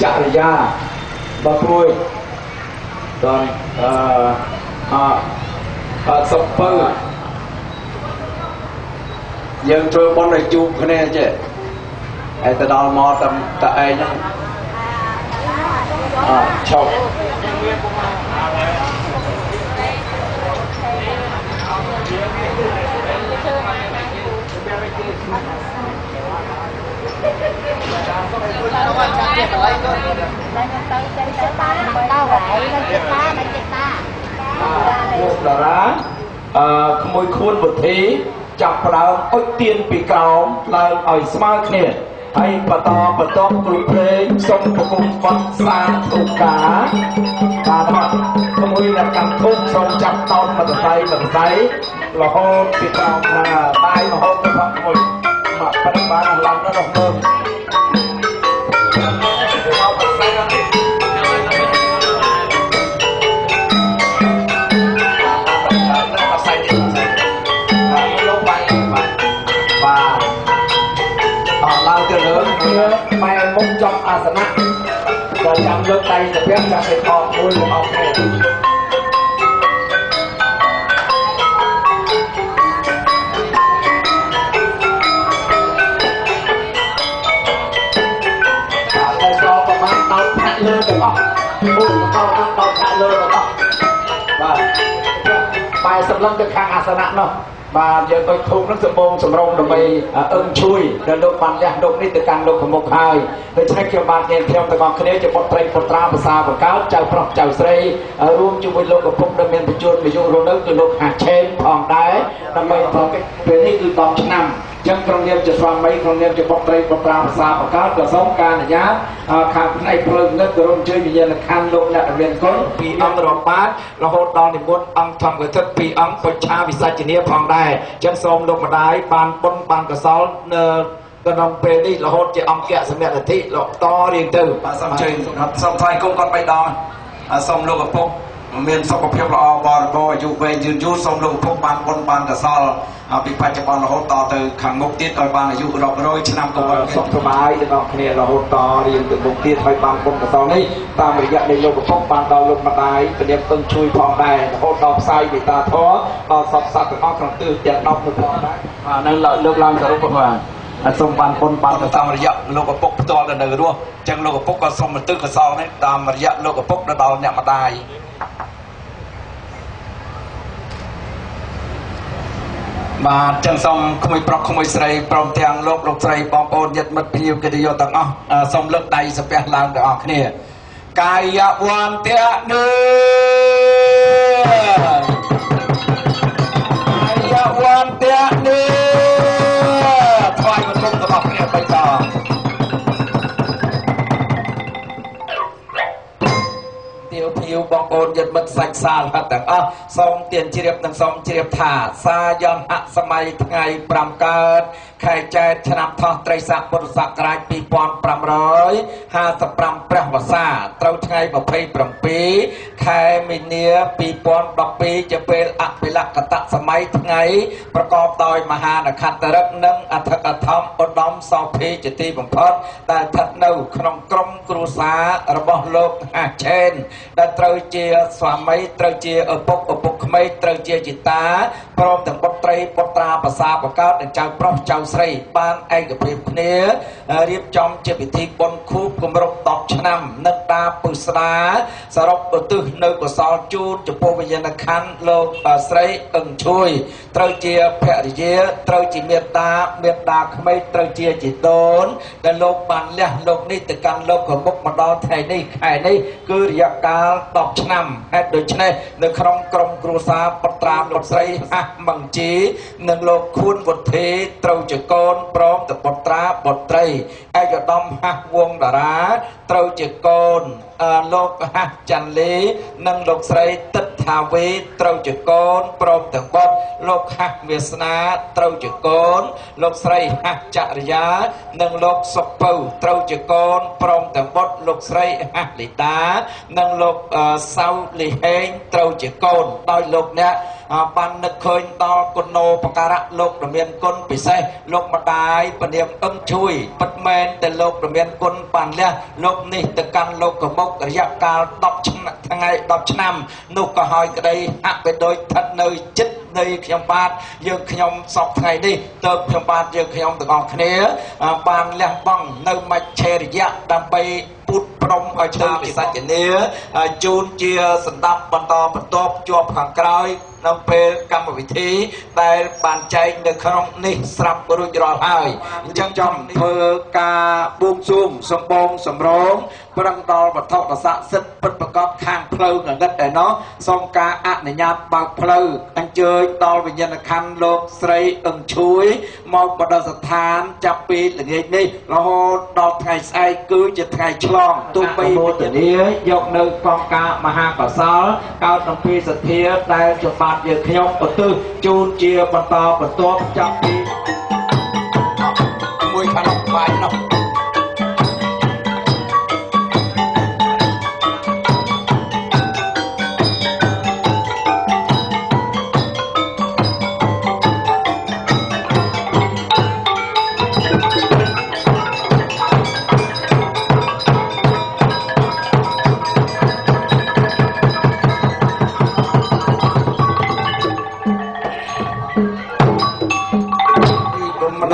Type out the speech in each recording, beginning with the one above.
ចរិយាបើព្រួយដល់សុខពើយើងធ្វើបុណ្យឲ្យជួបគ្នាចេះហើយទៅដល់មកតែឯងហ្នឹងឈប់ពួកតារាក្មួយខួនវុធីចាប់ផ្ដើមអុជទៀនពីក្រោមឡើងឲ្យស្មើគ្នាហើយបន្តគ្រូភ្លេងសុំប្រគំបទសាងទូកាបាទក្មួយអ្នកកម្មធុកសូមចាប់តោនមតស័យរហូតពីក្រោមបាយរហូតទៅផងក្មួយមកបរិបានឡើងដល់រហូតបែរមុខចំអាសនៈដល់ចាំលើកដៃទៅពីចាំទៅខកមួយរបស់គ្នាតែស្គាល់ប្រមាណដល់ផ្នែកលើទាំងអស់ពុទ្ធកោដល់ផ្នែកលើទាំងអស់បាទបែរសម្លឹងទៅខាងអាសនៈនោះ បាទយើងអុយធូបនឹងសម្បូរសម្រុងដើម្បីអឹងជួយដល់លោកបានលះលោកនេះទៅកាន់លោកខាងមុខហើយដូច្នេះខ្ញុំបានញាតិខ្ញុំទាំងអស់គ្នាជាបុត្រីបុត្រាភាសាបង្កើតចៅប្រុសចៅស្រីរួមជាមួយលោកឪពុកដែលមានបញ្ចូលអាយុរស់នៅគឺលោកហាឆេនផងដែរដើម្បីប្រកបពេលនេះគឺ10ឆ្នាំចឹងក្រុមនាមជាស្វាមីក្រុមនាមជាបុត្រីបុត្រាភាសាបង្កើតក៏សូមការអនុញ្ញាតខាងផ្នែកព្រលឹងនិតក៏រួមជួយវិញ្ញាណក្ខន្ធលោកអ្នកមានគុណពីអង្គរាប់បាតរហូតដល់និមន្តអង្គធម្មកថាពីអង្គពុច្ឆាវិសាជនីផងដែរចឹងសូមលោកម្ដាយបានបុណ្យបានកុសលនៅក្នុងពេលនេះរហូតជាអង្គៈសម្រាប់និធិលោកតរៀងទៅបាទសូមជើញសូមថ្លែងគុំគាត់3ដងសូមលោកឪពុកមានសុខភាពល្អបរិបូរណ៍អាយុវែងយឺនយូរសូមលោកឪពុកបានបុណ្យបានកុសលពីបច្ចុប្បន្នរហូតតទៅខាងមុខទៀតឲ្យបានអាយុរាប់រយឆ្នាំក៏បានសុខសប្បាយទាំងអស់គ្នារហូតតរៀងទៅមុខទៀតឲ្យបានបុណ្យកុសលនេះតាមរយៈនៃលោកឪពុកបានដល់លោកម្ដាយព្រាបពឹងជួយផងដែររហូតដល់ផ្សាយមេត្តាធម៌ដល់សពសត្វទាំងអស់ក្នុងទិសទាំង10នោះផងដែរនៅលើកឡើងសរុបបាទសូមបានបុណ្យបានតាមរយៈលោកឪពុកផ្ទាល់នៅរស់អញ្ចឹងលោកឪពុកក៏សូមបន្ទឹកកុសលនេះតាមរយៈលោកឪពុកដល់អ្នកម្ដាយបាទចឹងសូមក្មួយប្រុសក្មួយស្រីព្រមទាំងលោកស្រីបងប្អូនញាតិមិត្តភ្ញៀវកិត្តិយសទាំងអស់សូមលើកដៃសំពះឡើងទាំងអស់គ្នាកាយវន្តៈនេកាយវន្តៈនេថ្វាយបង្គំទាំងអស់គ្នាបីតទាវភៀវបងប្អូនញាតិមិត្តសាច់សាលហិតទាំងអស់សូមទានជ្រាបនិងសូមជ្រាបថាសាយន្តហសម័យថ្ងៃ5កើតខែចែកឆ្នាំថោះត្រីស័កពុទ្ធសករាជ2555ព្រះវស្សាត្រូវថ្ងៃ27ខែមីនា2012ជាពេលអភិលក្ខតសម័យថ្ងៃប្រកបដោយមហានក្ខត្តរិកនិងអធិកធម្មឧត្តមសោភីជាទីបំផុតដែលស្ថិតនៅក្នុងក្រុមគ្រួសាររបស់លោកហាឆេនដែលត្រូវជាស្វាមីត្រូវជាឪពុកក្មេកត្រូវជាជីតាព្រមទាំងបុត្រីបុត្រាភាសាបង្កើតនិងចៅប្រុសចៅស្រីបានឯកភាពគ្នារៀបចំជាពិធីបុណ្យខួបគម្រប់10ឆ្នាំនឹកតាពុស្ដាសរុបឧទ្ទិសនៅកុសលជូនចំពោះវិញ្ញាណក្ខន្ធលោកស្រីអឹងជួយត្រូវជាភរិយាត្រូវជាមេត្តាក្មេកត្រូវជាជីដូនដែលលោកបានលះលោកនេះទៅកាន់លោកកមុខមកដល់ថ្ងៃនេះខែនេះគឺរយៈកាល10ឆ្នាំហេតុដូច្នេះនៅក្នុងក្រុមគ្រួសារបុត្រាបុត្រីហាស់មង្ជីនិងលោកខួនវុធីត្រូវជាកូនព្រមទាំងបុត្រាបុត្រីឯកឧត្តមហាស់វងតារាត្រូវជាកូនលោកហាស់ចាន់លីនិងលោកស្រីទិដ្ឋាវីត្រូវជាកូនព្រមទាំងបុត្រលោកហាស់វាសនាត្រូវជាកូនលោកស្រីហាស់ចរិយានិងលោកសុពៅត្រូវជាកូនព្រមទាំងបុត្រលោកស្រីហាស់លីតានិងលោកសៅលីហេងត្រូវជាកូនដោយលោកអ្នកបាននឹកឃើញដល់គុណោបការៈលោកដែលមានគុណពិសេសលោកម្ដាយពនាមអឹងជួយពិតមែនតែលោកដែលមានគុណបានលះលោកនេះទៅកាន់លោកកមុខរយៈកាល10ឆ្នាំនោះក៏ហើយក្តីហាក់បីដូចស្ថិតនៅចិត្តនៃខ្ញុំបាទយើងខ្ញុំសពថ្ងៃនេះទៅខ្ញុំបាទយើងខ្ញុំទាំងអស់គ្នាបានលះបង់នៅមច្ឆេរយៈដើម្បីពុទ្ធព្រមឲ្យធ្វើវិសច្ចនាជូនជាសន្តាប់បន្តបន្ទាប់ជាប់ខាងក្រោយនៅពេលកម្មវិធីដែលបានចែកនៅក្នុងនេះស្រាប់រួចរាល់ហើយអញ្ចឹងចង់ធ្វើការបួងសួងសម្បងសម្រងប្រឹងដល់វត្ថុស័ក្តិសិទ្ធិពិតប្រកបខាងផ្លូវងងឹតឯណោះសូមការអនុញ្ញាតបើកផ្លូវអញ្ជើញដល់វិញ្ញាណក្ខន្ធលោកស្រីអឹងជួយមកបដិស្ថានចាប់ពីល្ងាចនេះរហូតដល់ថ្ងៃស្អែកគឺជាថ្ងៃឆ្លងទូបីមោទនាយកនៅកងការមហាកុសលកើតអំពីសទ្ធាដែលជាបាទយើងខ្ញុំឧទ្ទិសជូនជាបន្តបន្ទាប់ចាប់ពីមួយខាងបាយនោះ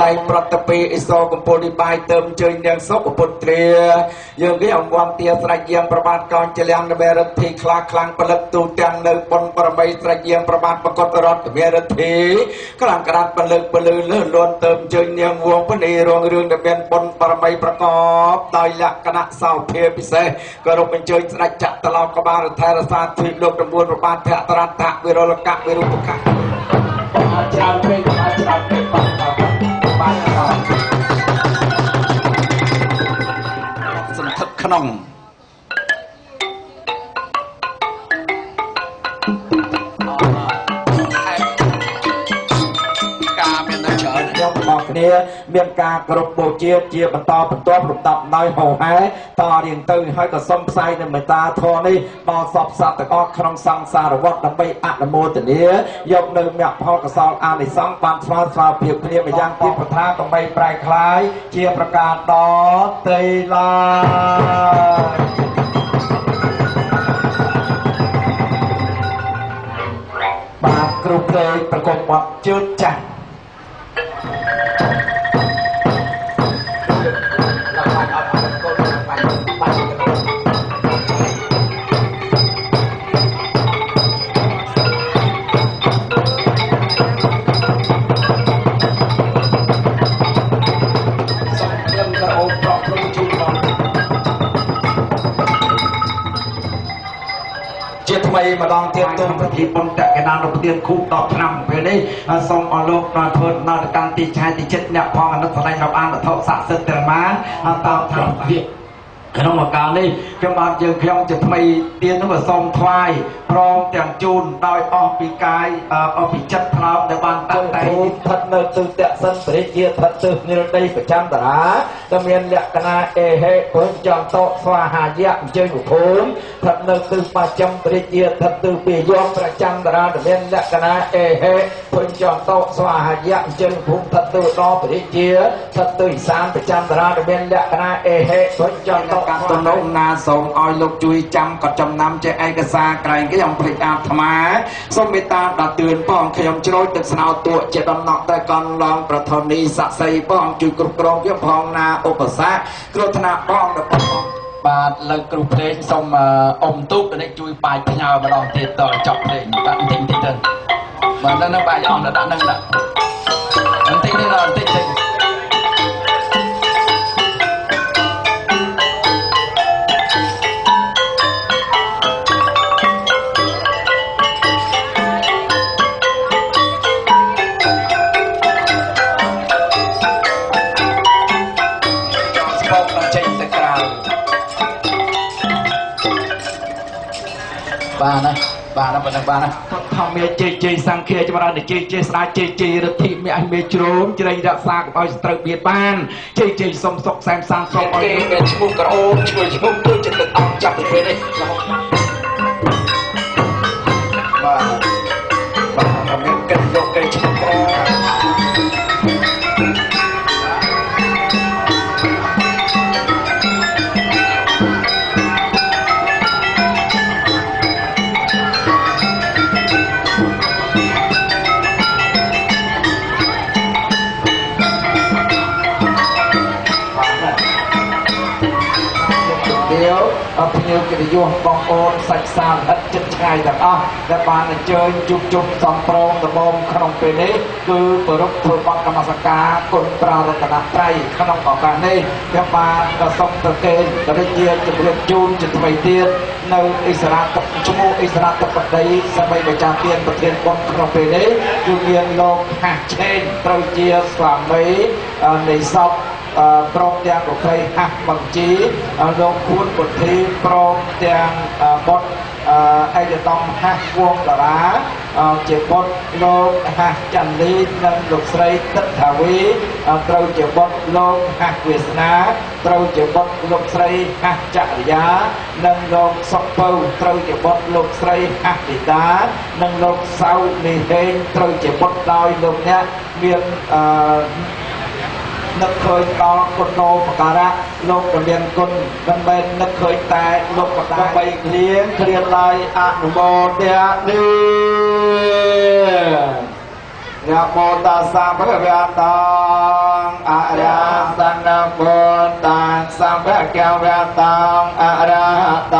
ដៃ ងប្រតពេអ៊ីសកំពុលនេះបាយទៅជើញនាងសុខពុទ្រាយើងគេអង្វំទាស្រេចយាងប្របាទកោចលៀងនៅរិទ្ធីខ្លាខ្លាំងផលិតទូទាំងនៅប៉ុនប្របីស្រេចយាងប្របាទបកតរដ្ឋវិរិទ្ធីខ្លាំងក្រាត់ពលឹកពលឺលឺលន់ទៅជើញនាងវងពនីរងរឿងដែលមានប៉ុនប្របីប្រកបដោយលក្ខណៈសោភាពិសេសក៏រំបញ្ជើញស្ដេចចក្រឡោកបាលរដ្ឋាភិបាលទ្វីបលោក9ប្របាទភក្ត្រតវិរលកៈវិរុបកៈច្រើនពេកច្រើនពេកបាទសន្ធិដ្ឋក្នុងខ្ញុំបងគ្នាមានការគោរពបូជាជាបន្តបន្ទាប់រំដាប់ដោយហោហែតរៀងទៅហើយក៏សូមផ្សាយនៅមេត្តាធម៌នេះដល់សពសត្វទាំងអស់ក្នុងសង្សារវដ្តដើម្បីអនុមោទនាយកនៅមគ្គផលកុសលអានិសង្សបានស្មើស្មើភាពគ្នាម្យ៉ាងទៀតប្រថាដើម្បីប្រែក្លាយជាប្រការដល់ទេឡាបាទគ្រូភ្លេងប្រកបបទជឿចាស់ថ្មីម្ដងទៀតទុំពិធីបុណ្យតកេណានុប្រទានគូ10ឆ្នាំពេលនេះសូមអរលោកដល់ធ្វើដំណើរកម្មទីឆាយទីចិត្តអ្នកផងអនុស្សាវរីយ៍រាប់អានវត្ថុស័ក្តិសិទ្ធិទាំងបានតោថាវិក្នុងឱកាសនេះខ្ញុំបាទយើងខ្ញុំជាថ្មីទៀតនោះក៏សូមថ្វាយព្រមទាំងជូនដោយអស់ពីកាយអស់ពីចិត្តថ្នោតដែលបានតាំងតែស្ថិតនៅទិសតៈសិនព្រះជាស្ថិតទិសនិរដីប្រចាំតារាដែលមានលក្ខណៈអេហេព្រមចង់តស្វាហាយៈអញ្ជើញភូមិស្ថិតនៅទិសបច្ចឹមព្រះជាស្ថិតទិសពីយមប្រចាំតារាដែលមានលក្ខណៈអេហេព្រមចង់តស្វាហាយៈអញ្ជើញភូមិស្ថិតទិសដល់ព្រះជាស្ថិតទិសឥសានប្រចាំតារាដែលមានលក្ខណៈអេហេព្រមចង់តការតំណងណាសូមឲ្យលោកជួយចាំក៏ចំណាំចេះឯកសារក្រែងខ្ញុំភ្លេចអាត្មាសូមមេត្តាដល់ទឿនផងខ្ញុំជ្រោចទឹកស្នោតួជាដំណក់តែកន្លងប្រធនីស័ក្តិសិទ្ធិផងជួយគ្រប់គ្រងខ្ញុំផងណាឧបសគ្គគ្រោះថ្នាក់បងដល់បងបាទលើគ្រូភ្លេងសូមអ៊ំទូកនេះជួយបាច់ផ្ញើម្ដងទៀតតចប់ភ្លេងដាក់បន្តិចបន្តិចទៅបាទនៅបាច់អស់ដាក់នឹងដាក់បន្តិចនេះដល់បន្តិចបន្តិចបាទណាបាទណាប៉ុណ្ណឹងបាទណាធម្មមេជ័យជ័យសង្ឃាចម្រើនជ័យជ័យស្ដាយជ័យជ័យរិទ្ធិមេអញមេជ្រោមជ្រៃរក្សាកុំឲ្យសត្រូវបៀតបានជ័យជ័យសុំសុខសែនសានសុំឲ្យគេមានឈ្មោះក្រអូបឈ្មោះដូចចិត្តទឹកអស់ចាប់ពីពេលនេះបាទមានកិនយកគេឈ្មោះក្រភ្ញៀវកិត្តិយសបងប្អូនសាច់សាលឥតចិត្តឆ្ងាយទាំងអស់ដែលបានអញ្ជើញជួបជុំសំប្រងដំបងក្នុងពេលនេះគឺប្រពធ្វើបទកម្មសការគុណប្រារតនត្រ័យក្នុងឱកាសនេះខ្ញុំបានក៏សូមប្រគេនរិទ្ធិជម្រាបជូនជាថ្មីទៀតនៅអិសរាទឹកឈ្មោះអិសរាទឹកបតីសមីម្ចាស់ទានប្រធានបុណ្យក្នុងពេលនេះគឺមានលោកហាស់ឆេនត្រូវជាស្វាមីនៃសពព្រមទាំងប្រភេទហាស់បង្ជីលោកខួនពុទ្ធីព្រមទាំងបុត្រឯកឧត្តមហាស់វងតារាជាបុត្រលោកហាស់ចន្ទលីនិងលោកស្រីទឹកថាវីត្រូវជាបុត្រលោកហាស់វាសនាត្រូវជាបុត្រលោកស្រីហាស់ចរិយានិងលោកសុកពៅត្រូវជាបុត្រលោកស្រីហាស់ធីតានិងលោកសៅលីហេងត្រូវជាបុត្រដោយលោកអ្នកមាននឹកឃើញដល់គុណោបការៈលោកពលានគុណមិនមែននឹកឃើញតែលោកបដាបីគ្លៀនឡើយអនុមោទនាយៈមោតាសាភគវតា อรหันต์พุทธัสสะภะคะวะโตอะระหะโต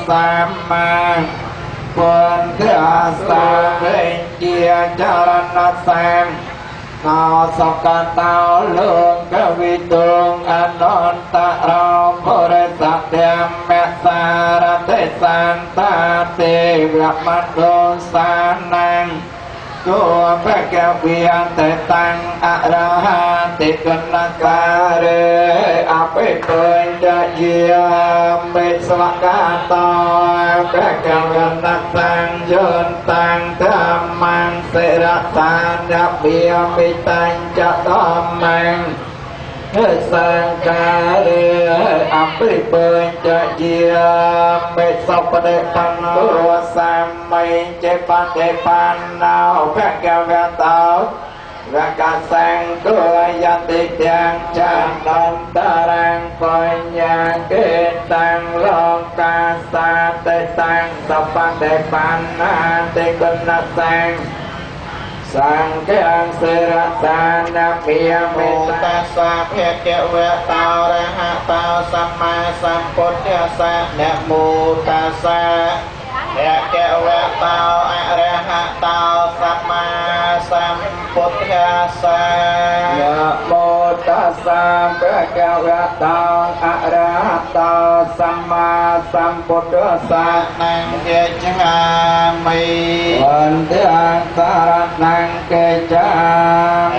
สัมมาพุทธัสสะเป็นเกียรติจรณะแสงนาสกัตตาลงกวิตุงอนนตะเราภริสัตเตมเมสารเตสันตาเตวะมัตโตสานังตัวพระแก้วเวียนแต่ตังอรหันติกนักการเรอภิเปิลจะเยียมเบสวกาตอพระแก้วนักตังยนตังธรรมังเสรสานยับเบียมิตังจะธรรมังสังการเรอภิเปิลจะเยียมเบสปเดปันโตสัมมิเจปันเดปันนาพระแก้วเตารักสังตัวยติยังจันนนตรังปัญญาเกตังโลกาสาเตตังสัพพันเดปันนาเตกุณสังสังเกงเสรสานามิยมิตัสสะเพเกเวตาระหะตาสัมมาสัมพุทธัสสะนะโมตัสสะเพเกเวตาอะระหะตาสัมมาสัมพุทธัสสะนะโมตัสสะเพเกเวตาอะระหะตาสัมมาสัมพุทธัสสะนังเกจหามิวันเตียงสารนังเกจา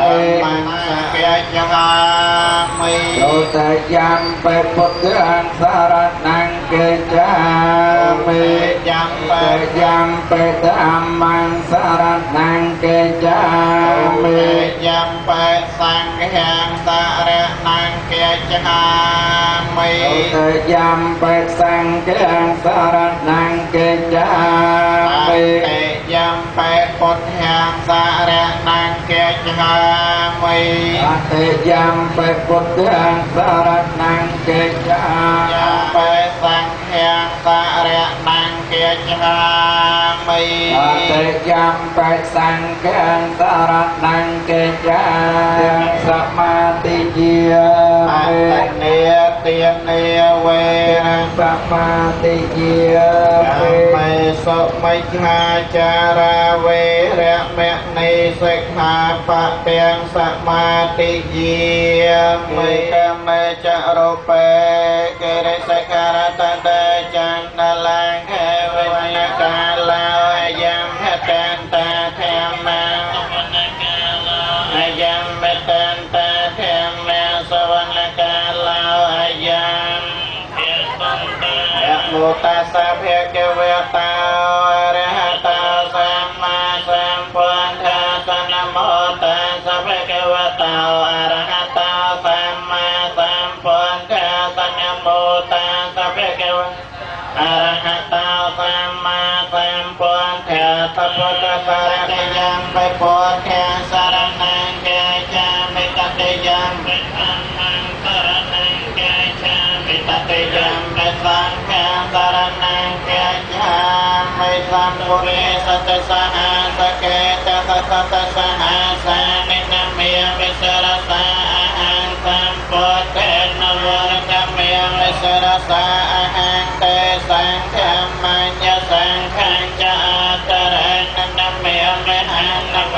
มิมังเกจหามิโลตยัมเปปุตตังสารนังเกจามิยัมเปธัมมังสารนังเกจามิยัมเปสังฆังสารนังเกจหามิโลตยัมเปสังฆังสารนังเกจามิยัมเปพุทธังสารนังเกจหามิเตยัมเปพุทธังสารนังเกจายัมเปสังฆังสารนังเกจหามิเตยัมเปสังฆังสารนังเกจาสมาธิเยียมิเนเตียเนเวสมาธิเยียมิสมัยหาจาราเวระเมณีสิกขาปะเตียงสมาธิเยียมิกเมจโรเปเกเรสการตะเดจันนลังเขวิญกาลายมเหตันตาเทมังยัมเมตันตาเทมังสวรรคาลายมโมตัสสะภะคะวะโตอะระหะโตสัมมาสัมพุทธัสสะนะโมตัสสะภะคะวะโตอะระหะโตสัมมาสัมพุทธัสสะนะโมตัสสะภะคะวะอะระหะโตสัมมาสัมพุทธัสสะพุทธัสสะระติยัมปิพุทธัสสะระนังเกจามิตติยัมปิธัมมังสรณังเกจามิตติยัมปิสังฆังสรณังเกจามิสัมภุเรสัตสหาสเกตสัตตสหาสามินามิยมิสรสาอาหังสัมพุทเทนวรกมิยมิสรสาอาหังเตสังฆัมมัญญสังฆังจะอาตระนันมิยมิหันนเม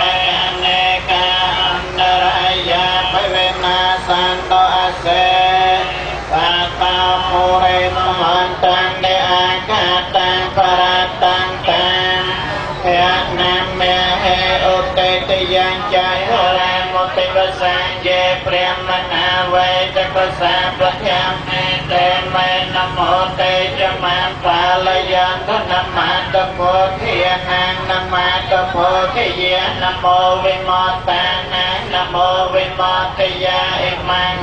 เนกาอันตรายาภิเวนัสสันโตอาเสสัตตาภูเรนมันตังเดอากาตังปรัตตังตังยะนัมเมเหอุเตติยังใจโหรามุติวสังเยเปรียมนาเวจักสาประเทมเมเตเมนโมเตจมังปาลยันทนัมมาตโพธิยานังนัมมาตโพธิยานโมวิโมตตานังนโมวิโมตติยาอิมัง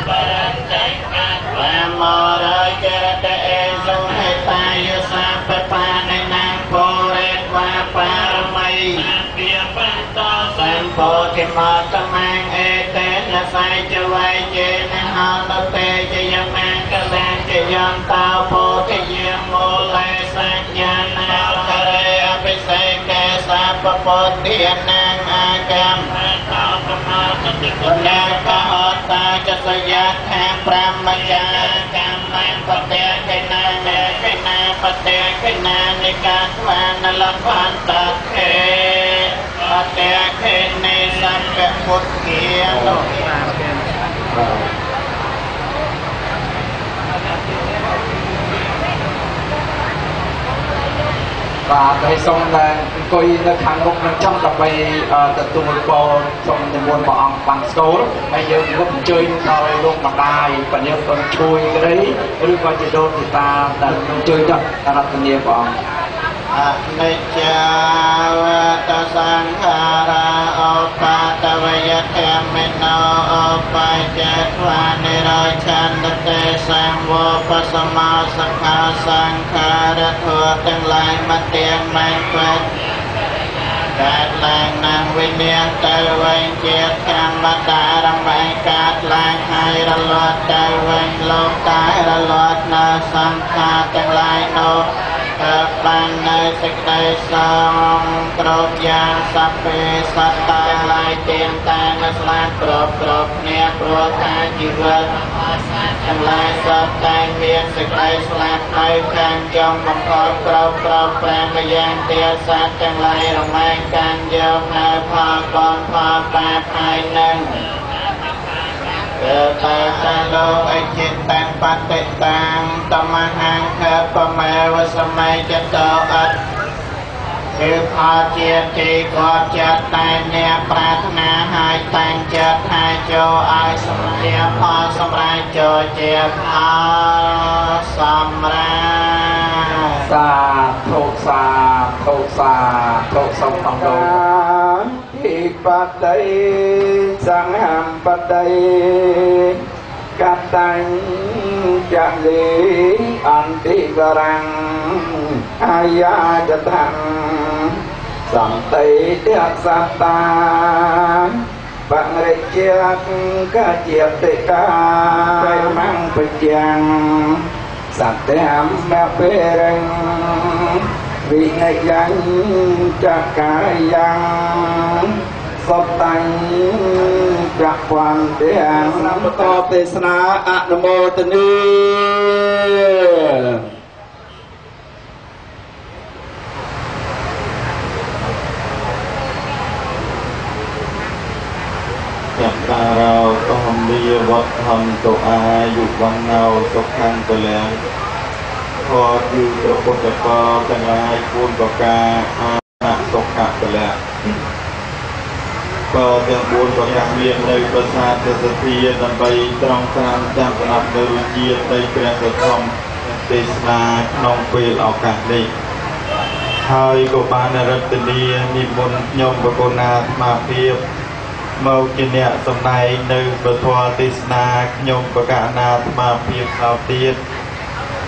ปรัญจังกัตวะโมรจรตเอสุหิตายุสัพปะในนางโพเรตวะปารมัยเปียปันโตสัมโพธิมาตมังเอเตนะไสจวัยเจนะหาตเตจยมังกะแลจยันตาโพธิเยโมเลสัญญาณาคเรอภิเษกสัพพะโพธินังอากรรมตาธรรมะ นาคาอตาจัสยะทางพระมจากัมมันปเตเกนาเนเกนาปเตเกนานิกาทวานลพันตะเขปเตเขเนสัมเปพุทธเกียโลvà cái xong là coi nó kháng gốc nó trong là bay tập trung một bộ trong những môn bọn bằng số bây giờ gốc chơi thôi luôn bằng đài và nếu còn chui cái đấy cứ coi chế độ thì ta đã chơi cho ta đặt cái nhiều bọnนิจจาวตสังขาราอุปาตวิยเทมิโนอุปัยเจตวานิโรชันเตสังโวปัสมาสังขาสังขารทั่วทั้งหลายมาเตียงไม่เกิดการแรงนางวิญญาณเตวิญเกียรติธรรมตารมัยการแรงให้ระลอดเตวิญโลกตายระลอดนาสังขาทั้งหลายโนปันในสิกได้สองกรบยาสัพเพสัตตาลายเตียงตานัสลานกรบเนี่ยโปรดทานจีวิตทั้งหลายสัตตาเมียนสิกได้สลานไปการยอมบังคับกรบแปลงมายังเตียสัตทั้งหลายระแวงการยอมในภาคก่อนภาคแปดภายหนึ่งตาตาโลไอจิตตังปฏิตังตมหังเขปเมวสมัยจะโตอัดคือพอเจียตีกอดจัดแต่เนี่ยปรารถนาหายแต่งจัดหายโจไอสมัยพอสมัยโจเจียพอสมราสาธุสาธุสาธุสมบังโดอิปัตติสังหัมปัตติกัตตังจักลีอันติกรังอายาจตังสัมติเตสัตตาบังริเจียกกะเจียติกาไปมังปิยังสัตเตหัมแมเปรังวินัยยังจักกายังสตังจักวันเตียงนำต่อเทศนาอนุโมทนีจับตาเราต้องมีวัดทำตัวอายุวันเงาตกทางตัวแล้วพออยู่ตระปตะปอทั้งหลายคูณประกาอาตกกะตัวแล้วก็ยังบุญประการเรียนในประสาทเสถียรนำไปตรองตามจำนับในรุ่งเยียรในเปลี่ยนสังเทศนาน้องเปลออกกันนี้ไทยก็บานรัตนีนิมนต์ยมบกนามาเพียบเมื่อกินเนี่ยสมัยในประทวเทศนายมประกาศนามาเพียบข่าวเตียน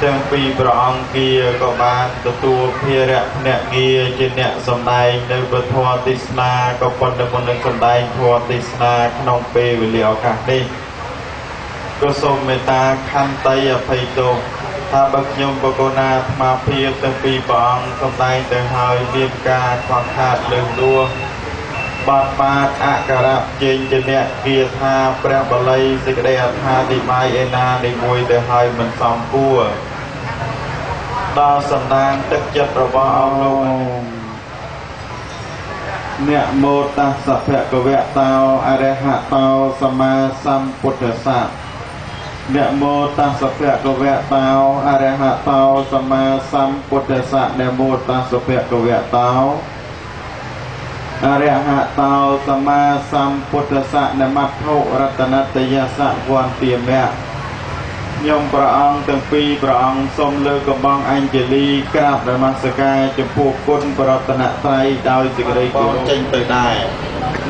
จังปีประองเกียก็บานตัวเพียระเนี่ยเกียจิเนี่ยสมัยในประทวเทศนาก็ปนในคนหนึ่งสมัยทวเทศนาขนมเปย์วิเลียวกันนี่ก็ทรงเมตตาคันไตอภัยโตถ้าบักยมประกาศมาเพียบจังปีประองสมัยแต่หายเรียนการความขาดเลื่อนตัวบาดปาดอากาศเจนจะเนี่ยเกียร์ธาแปรบลัยสิกเดียธาดิไมเอนาในมวยแต่หายมันสองกัวดาวสันดานตึกจัดระบาลงเนี่ยโมตัสสะเพะกเวะเตาอริหะเตาสมาสัมพุทธัสสะเนี่ยโมตัสสะเพะกเวะเตาอริหะเตาสมาสัมพุทธัสสะเนี่ยโมตัสสะเพะกเวะเตาอริหะเตาสมาสัมพุทธัสสะนมัตโธรัตนัตยาสะวันเตียมเนี่ยยมประองตั้งปีประองสมเลือกบังอัญเจลีกราบธรรมสกายจมพูคุณปรัตนไตรดาวสิกริกเจงไปได้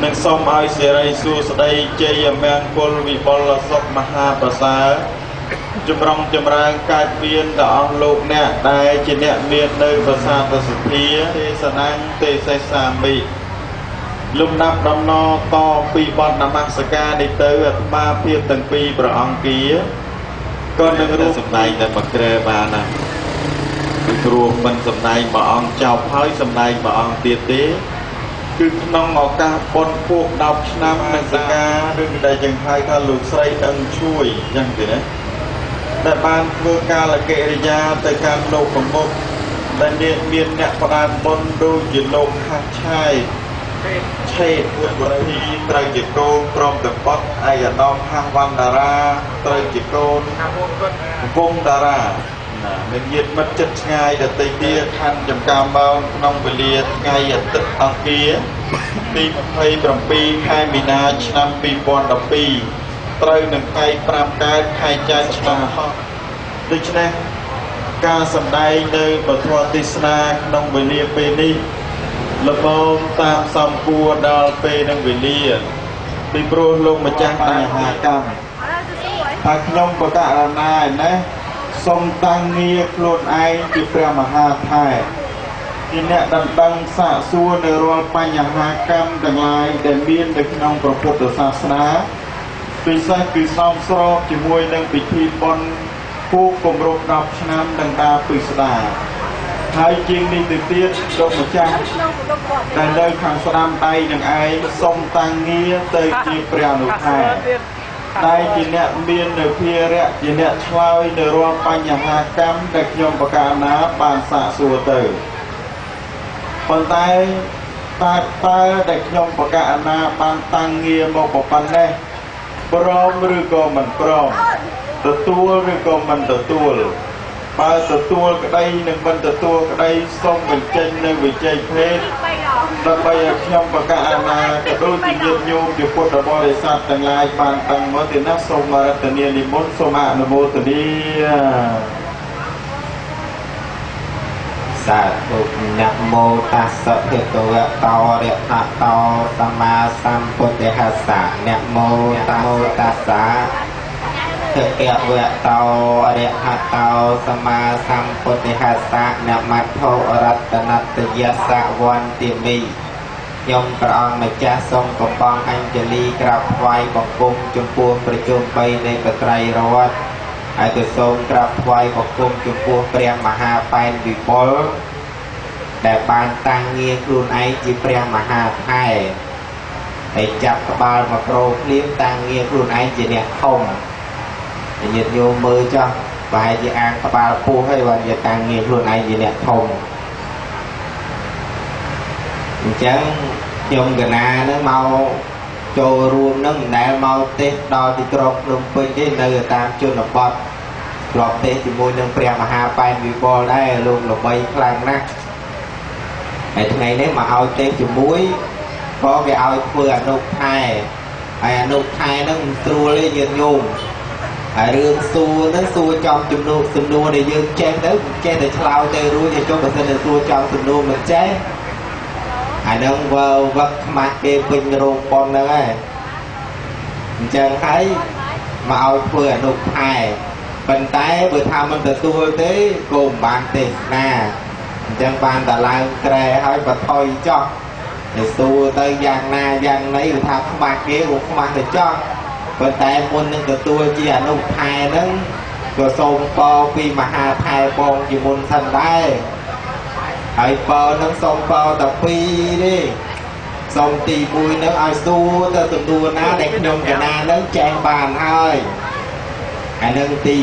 นึกสมเอาเสรีสูสดเจยแมงพลวิบลศกมหาประสาจมรองจมรางกายเปลี่ยนดอกโลกเนี่ยได้จีเนี่ยเมียนในประสาทสุธีเทศนังเตไซสามิลุมนับดำนอต่อปีบอลนมัสการในเตอร์มาเพียรตั้งปีประองเกียก็นึกรู้สำนัยแต่มาเกรบานะครูมันสำนัยมาองเจ้าเผยสำนัยมาองเตียเต គឺក្នុងឱកាសបុណ្យពួក10ឆ្នាំនឹងសកាឬដែលយើងហៅថាលោកស្រីដឹងជួយអញ្ចឹងទេណាដែលបានធ្វើការលកិរិយាទៅកាន់លោកប្រមុខដែលមានអ្នកផ្ដាល់បុណ្យដូចជាលោកខាស់ឆាយឆេតវរធីត្រូវជាកូនព្រមទាំងបុត្រអាយដាមហាវណ្ណតារាត្រូវជាកូនវងតារាមានញាតិមិត្តចិត្តឆ្ងាយដទៃទៀតខណ្ឌចំការម៉ោងក្នុងវេលាថ្ងៃអាទិត្យអង្គារទី27ខែមីនាឆ្នាំ2012ត្រូវនឹងថ្ងៃ5កើតខែចែកឆ្នាំហោះដូច្នេះការសម្ដែងនៅពធទេសនាក្នុងវេលាពេលនេះល្មមតាមសំគួរដល់ពេលនិងវេលាពីព្រោះលោកម្ចាស់បញ្ហាកម្មហើយខ្ញុំក៏ករណីណាសូមតាំងងារខ្លួនឯងជាព្រះមហាថែជាអ្នកដណ្ដឹងសាកសួរនៅរាល់បញ្ហាកម្មទាំងឡាយដែលមាននៅក្នុងព្រះពុទ្ធសាសនាពិសេសគឺសមស្របជាមួយនឹងពិធីបុណ្យពូគម្រប់10ឆ្នាំនឹងតាពិស្ដាហើយជាងនេះទៅទៀតលោកម្ចាស់ដែលនៅខាងស្ដាំដៃនឹងឯងសូមតាំងងារទៅជាព្រះអនុថែដែលជាអ្នកមាននៅភារៈជាអ្នកឆ្លើយនៅរាល់បញ្ហាកម្មដែលខ្ញុំបកណាបានសាកសួរទៅប៉ុន្តែតើដែលខ្ញុំបកណាបានតាំងងារមកប៉ុណ្ណេះព្រមឬក៏មិនព្រមទទួលឬក៏មិនទទួលបើទទួលក្តីនិងមិនទទួលក្តីសូមបញ្ចេញនៅវិជ័យភេទដើម្បីឲ្យខ្ញុំបកអាណាក៏ដូចជាញាតិញោមជាពុទ្ធបរិស័ទទាំងឡាយបានតាំងមកទីណាសូមរតនានិមន្តសូមអនុមោទនាសាធុណាមោតាសៈភេតវៈតោរៈហតោសម្មាសម្ពុទ្ធិសៈណាមោតាសៈភេតវៈតោអរិហតោសម្មាសម្ពុទ្ធិសៈនមត្ថោរតនតយសៈវន្តិមីខ្ញុំព្រះអង្គម្ចាស់សូមកំបងអញ្ជលីក្រាបថ្វាយបង្គំចំពោះប្រជុំ3នៃបត្រៃរតន៍ហើយក៏សូមក្រាបថ្វាយបង្គំចំពោះព្រះមហាបែនវិបុលដែលបានតាំងងារខ្លួនឯងជាព្រះមហាថែហើយចាប់ក្បាលមកប្រោភ្លាមតាំងងារខ្លួនឯងជាអ្នកធំញាតិញោមមើលចុះប្រហែលជាអាងក្បាលពោះហើយបានជាតាំងងារខ្លួនឯងជាអ្នកធំអញ្ចឹងខ្ញុំកណានឹងមកចូលរួមនឹងមិនដែលមកទេសដល់ទីក្រុងភ្នំពេញទេនៅតាមជនបទធ្លាប់ទេសជាមួយនឹងព្រះមហាបែនវិបុលដែរលោកល្បីខ្លាំងណាស់ហើយថ្ងៃនេះមកឲ្យទេសជាមួយក៏គេឲ្យធ្វើអនុថែហើយអនុថែនឹងមិនស្រួលទេញាតិញោមហើយរឿងសួរហ្នឹងសួរចំចំនួនសំណួរដែលយើងចេះទៅចេះតែឆ្លើយទៅរួចតែចុះបើសិនតែសួរចំសំណួរមិនចេះហើយនឹងវឹកខ្មាស់គេពេញរោងប៉ុនហ្នឹងហើយអញ្ចឹងហើយមកឲ្យធ្វើអនុថែប៉ុន្តែបើថាមិនទទួលទេក៏មិនបានទេសនាអញ្ចឹងបានតែឡើងក្រែហើយបថុយចោះទៅសួរទៅយ៉ាងណាយ៉ាងណីគឺថាខ្មាស់គេក៏ខ្មាស់ទៅចោះប៉ុន្តែមុននឹងទទួលជាអនុថែហ្នឹងក៏សូមពរពីមហាថែបងជាមុនសិនដែរហើយពរនឹងសូមពរតែ2ទេសូមទី1នឹងឲ្យសួរទៅទំនួលណាដែលខ្ញុំកណានឹងចែងបានហើយហើយនឹងទី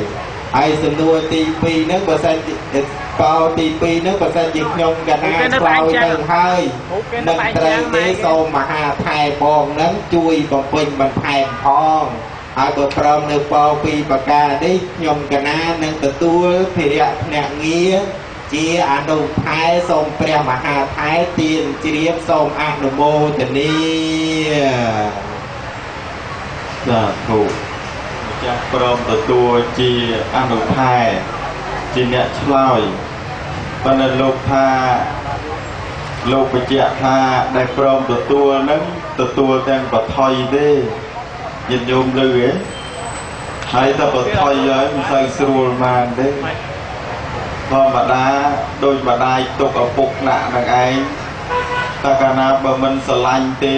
1ហើយសំណួរទី2នឹងបើសិនពរទី2នឹងបើសិនជាខ្ញុំកណាឆ្លើយទៅហើយនឹងត្រូវទេសូមមហាថែបងនឹងជួយបំពេញបន្ថែមផងហើយបើព្រមនៅពរពីប្រការនេះខ្ញុំកណានឹងទទួលភារៈភ្នាក់ងារជាអនុថែសូមព្រះមហាថែទានជ្រាបសូមអនុមោទនាសាធុចាស់ព្រមទទួលជាអនុថែជាអ្នកឆ្លើយប៉ុន្តែលោកថាលោកបញ្ជាក់ថាដែលព្រមទទួលនឹងទទួលទាំងបថុយទេញាតិញោមលឺហ៎ហើយតែបថុយហើយមិនសូវស្រួលបានទេធម្មតាដោយបដាយទុកឪពុកដាក់នឹងឯងតែកាលណាបើមិនស្រឡាញ់ទេ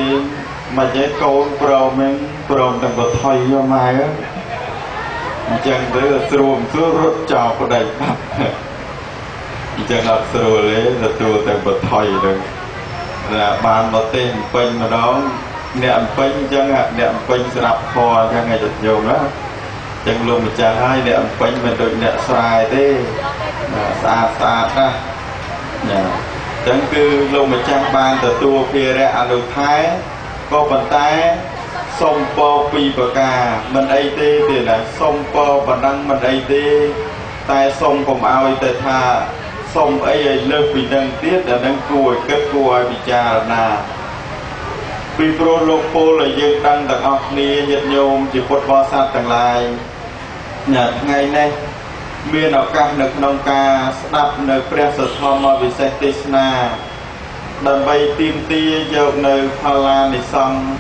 មិនទេកូនព្រមទាំងបថុយយកម៉ែអញ្ចឹងទៅស្រួលរត់ចោលប្តីបាត់អញ្ចឹងអត់ស្រួលទេទទួលទាំងបថុយនឹង là bàn một tên quanh mà đó niệm quanh chẳng hạn niệm quanh sẽ đạp kho cho ngày được nhiều đó chẳng luôn mà chả hai niệm quanh mình được niệm xoài thế xa xa ra chẳng cứ luôn mà chẳng bàn từ tua kia ra ăn được thái có bàn tay sông po pi bờ cà mình ấy tê thì là sông po và năng mình ấy tê tai sông cùng ao tê tha sông ấy lớp bị năng tiết là năng cùi kết cùi bị trà là vì pro lopo là dương đăng tầng ọc ni nhiệt nhôm chỉ quật bò sát tầng lại nhật ngày nay miền ở các nước nông ca đập nơi presa thoma vì sẽ tisna đầm bay tim tia dầu nơi phala ni sông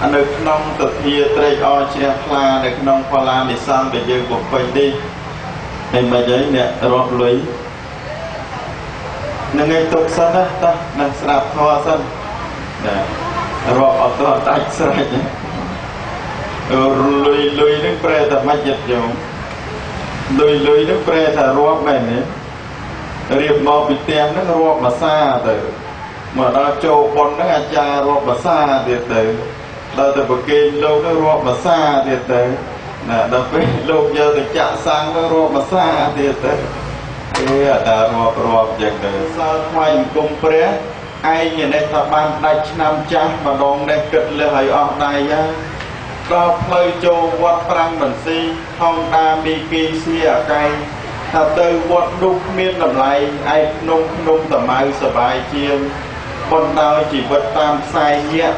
anh được nông thực hiện tây o chia pha được nông phala ni sông để dương một quay đi nên mà giấy nè rót lưới nên ngay tục sân á ta nên sạp thoa sân nè rót ở đó tách sợi lưới nước pre ta mất dịch dùng lưới nước pre ta rót này nè riêng mò bị tem nó rót mà xa từ mà nó trâu con nó ăn cha rót mà xa thì từ đó từ bậc kia lâu nó rót mà xa thì từ nè đó phải lâu giờ từ chạ sang nó rót mà xa thì từ đã rộp dần từ sao hoành cùng pré ai nhìn đây ta ban đại nam cha mà đón đây kịch lệ hay ở đây có phơi châu quạt prang mình si không đa mi ki si ở cây ta từ quạt đục miên làm lại ai nung tầm ai sờ bài chiêm con tao chỉ vật tam sai nhẹ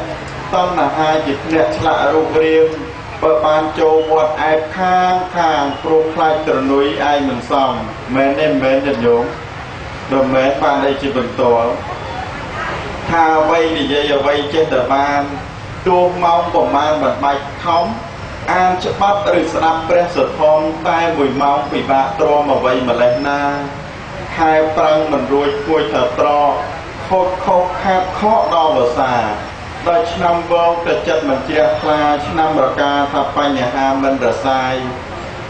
tâm là hai dịch nẹt lạ rục riêng bờ ban châu quạt ai khang pro khai từ núi ai mình xong mẹ nên được nhúng rồi mẹ ban đây chỉ bình tổ tha vay thì dây giờ vay trên tờ ban tua mong của man vật bạch khóng an chấp bắt từ sập pre sập phong tai mùi mong bị bạ tro mà vay mà lên na hai prang mình ruồi cùi thở tro khô khát khó đo vào xà đôi năm vô từ chất mình chia pha năm bậc ca thập bài nhà ha mình rửa sai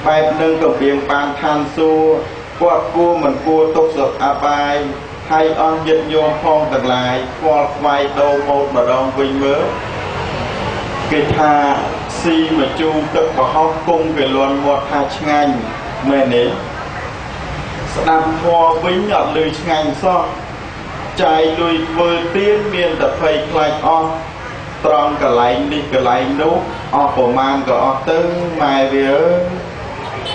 bài nâng cầm biếng ban than su quạt cua mình cua tốt sập a bài hay on dịch nhôm phong tầng lại quạt vài đầu một mà đong vinh mớ cái tha si mà chu tức vào hóc cung về luôn một tha ngành mẹ nế đam hoa vinh nhọt lưới ngành so chạy lùi vừa tiên miền tập phây lại o trong cả lạnh đi cả lạnh nấu o của man cả o tư mai về